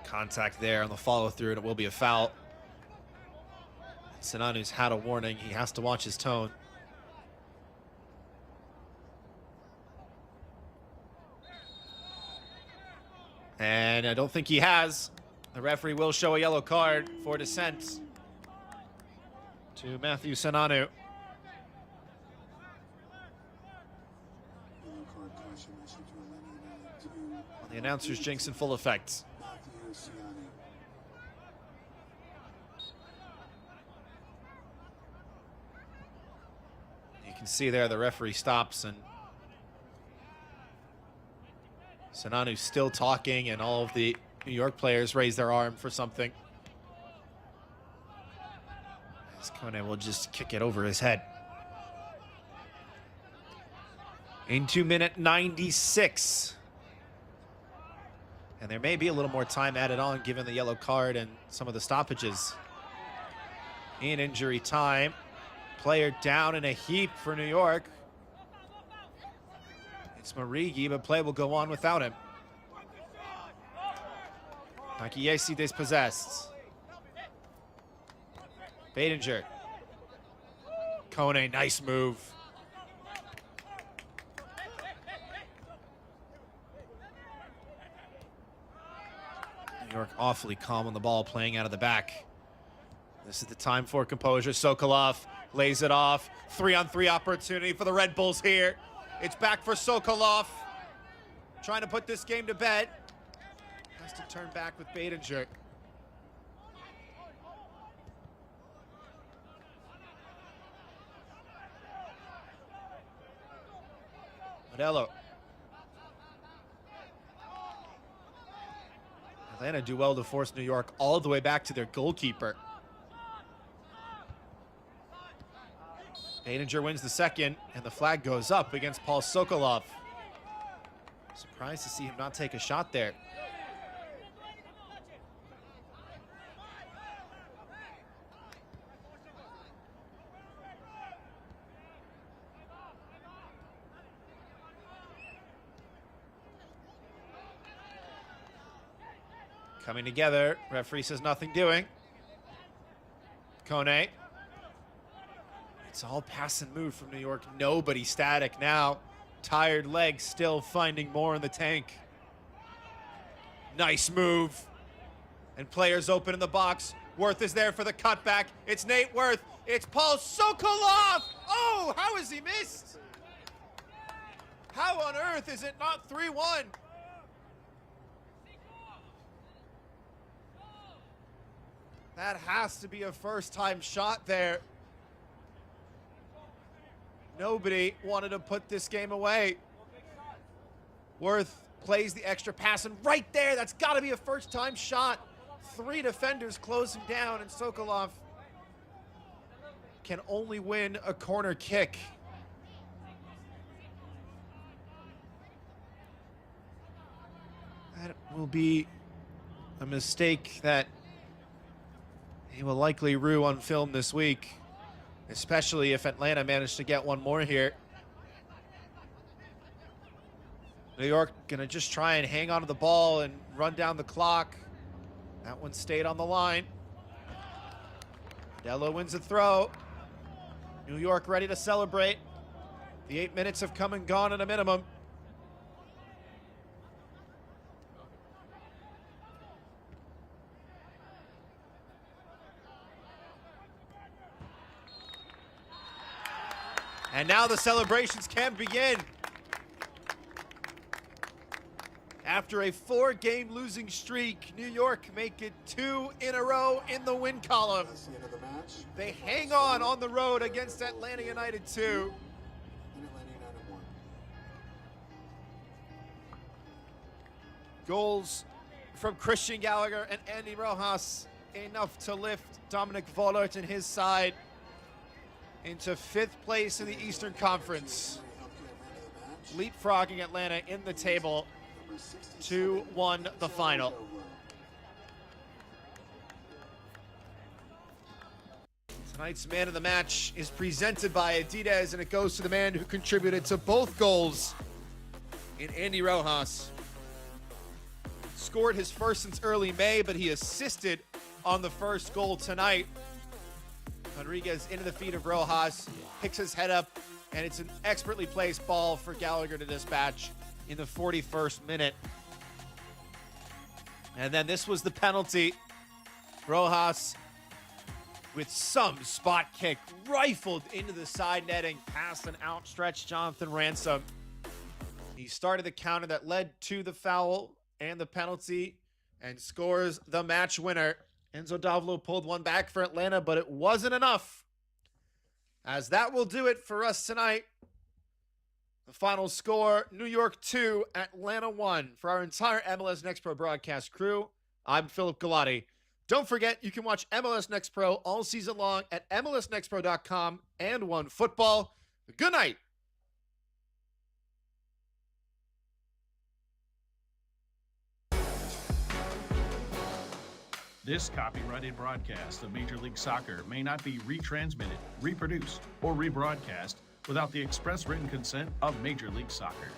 Contact there on the follow-through, and it will be a foul. Sinanu's had a warning. He has to watch his tone. And I don't think he has. The referee will show a yellow card for dissent to Matthew Sinanu. The announcer's jinx in full effect. You can see there the referee stops and Sinanu's still talking and all of the New York players raise their arm for something. As Kone will just kick it over his head. Into minute 96. And there may be a little more time added on given the yellow card and some of the stoppages. In injury time. Player down in a heap for New York. It's Marigi, but play will go on without him. Akiesi dispossessed. Badinger. Kone, nice move. New York awfully calm on the ball, playing out of the back. This is the time for composure. Sokolov lays it off. 3-on-3 opportunity for the Red Bulls here. It's back for Sokolov. Trying to put this game to bed. Has to turn back with Baidinger. Modello. Atlanta do well to force New York all the way back to their goalkeeper. Baidinger wins the second, and the flag goes up against Paul Sokolov. Surprised to see him not take a shot there. Coming together, referee says nothing doing. Kone. It's all pass and move from New York. Nobody static now. Tired legs still finding more in the tank. Nice move. And players open in the box. Worth is there for the cutback. It's Nate Worth. It's Paul Sokolov. Oh, how has he missed? How on earth is it not 3-1? That has to be a first-time shot there. Nobody wanted to put this game away. Worth plays the extra pass, and right there, that's got to be a first-time shot. 3 defenders close him down, and Sokolov can only win a corner kick. That will be a mistake that he will likely rue on film this week, especially if Atlanta managed to get one more here. New York gonna just try and hang on to the ball and run down the clock. That one stayed on the line. Modello wins the throw. New York ready to celebrate. The 8 minutes have come and gone at a minimum. And now the celebrations can begin. After a 4-game losing streak, New York make it 2 in a row in the win column. They hang on the road against Atlanta United 2. Goals from Christian Gallagher and Andy Rojas, enough to lift Dominic Vollert and his side into 5th place in the Eastern Conference, leapfrogging Atlanta in the table. 2-1 the final. Tonight's man of the match is presented by Adidas, and it goes to the man who contributed to both goals in Andy Rojas. Scored his first since early May, but he assisted on the first goal tonight. Rodriguez into the feet of Rojas, picks his head up, and it's an expertly placed ball for Gallagher to dispatch in the 41st minute. And then this was the penalty. Rojas with some spot kick rifled into the side netting past an outstretched Jonathan Ransom. He started the counter that led to the foul and the penalty and scores the match winner. Enzo Davlo pulled one back for Atlanta, but it wasn't enough. As that will do it for us tonight. The final score, New York 2, Atlanta 1. For our entire MLS Next Pro broadcast crew, I'm Philip Galati. Don't forget, you can watch MLS Next Pro all season long at MLSNextPro.com and OneFootball. Good night. This copyrighted broadcast of Major League Soccer may not be retransmitted, reproduced, or rebroadcast without the express written consent of Major League Soccer.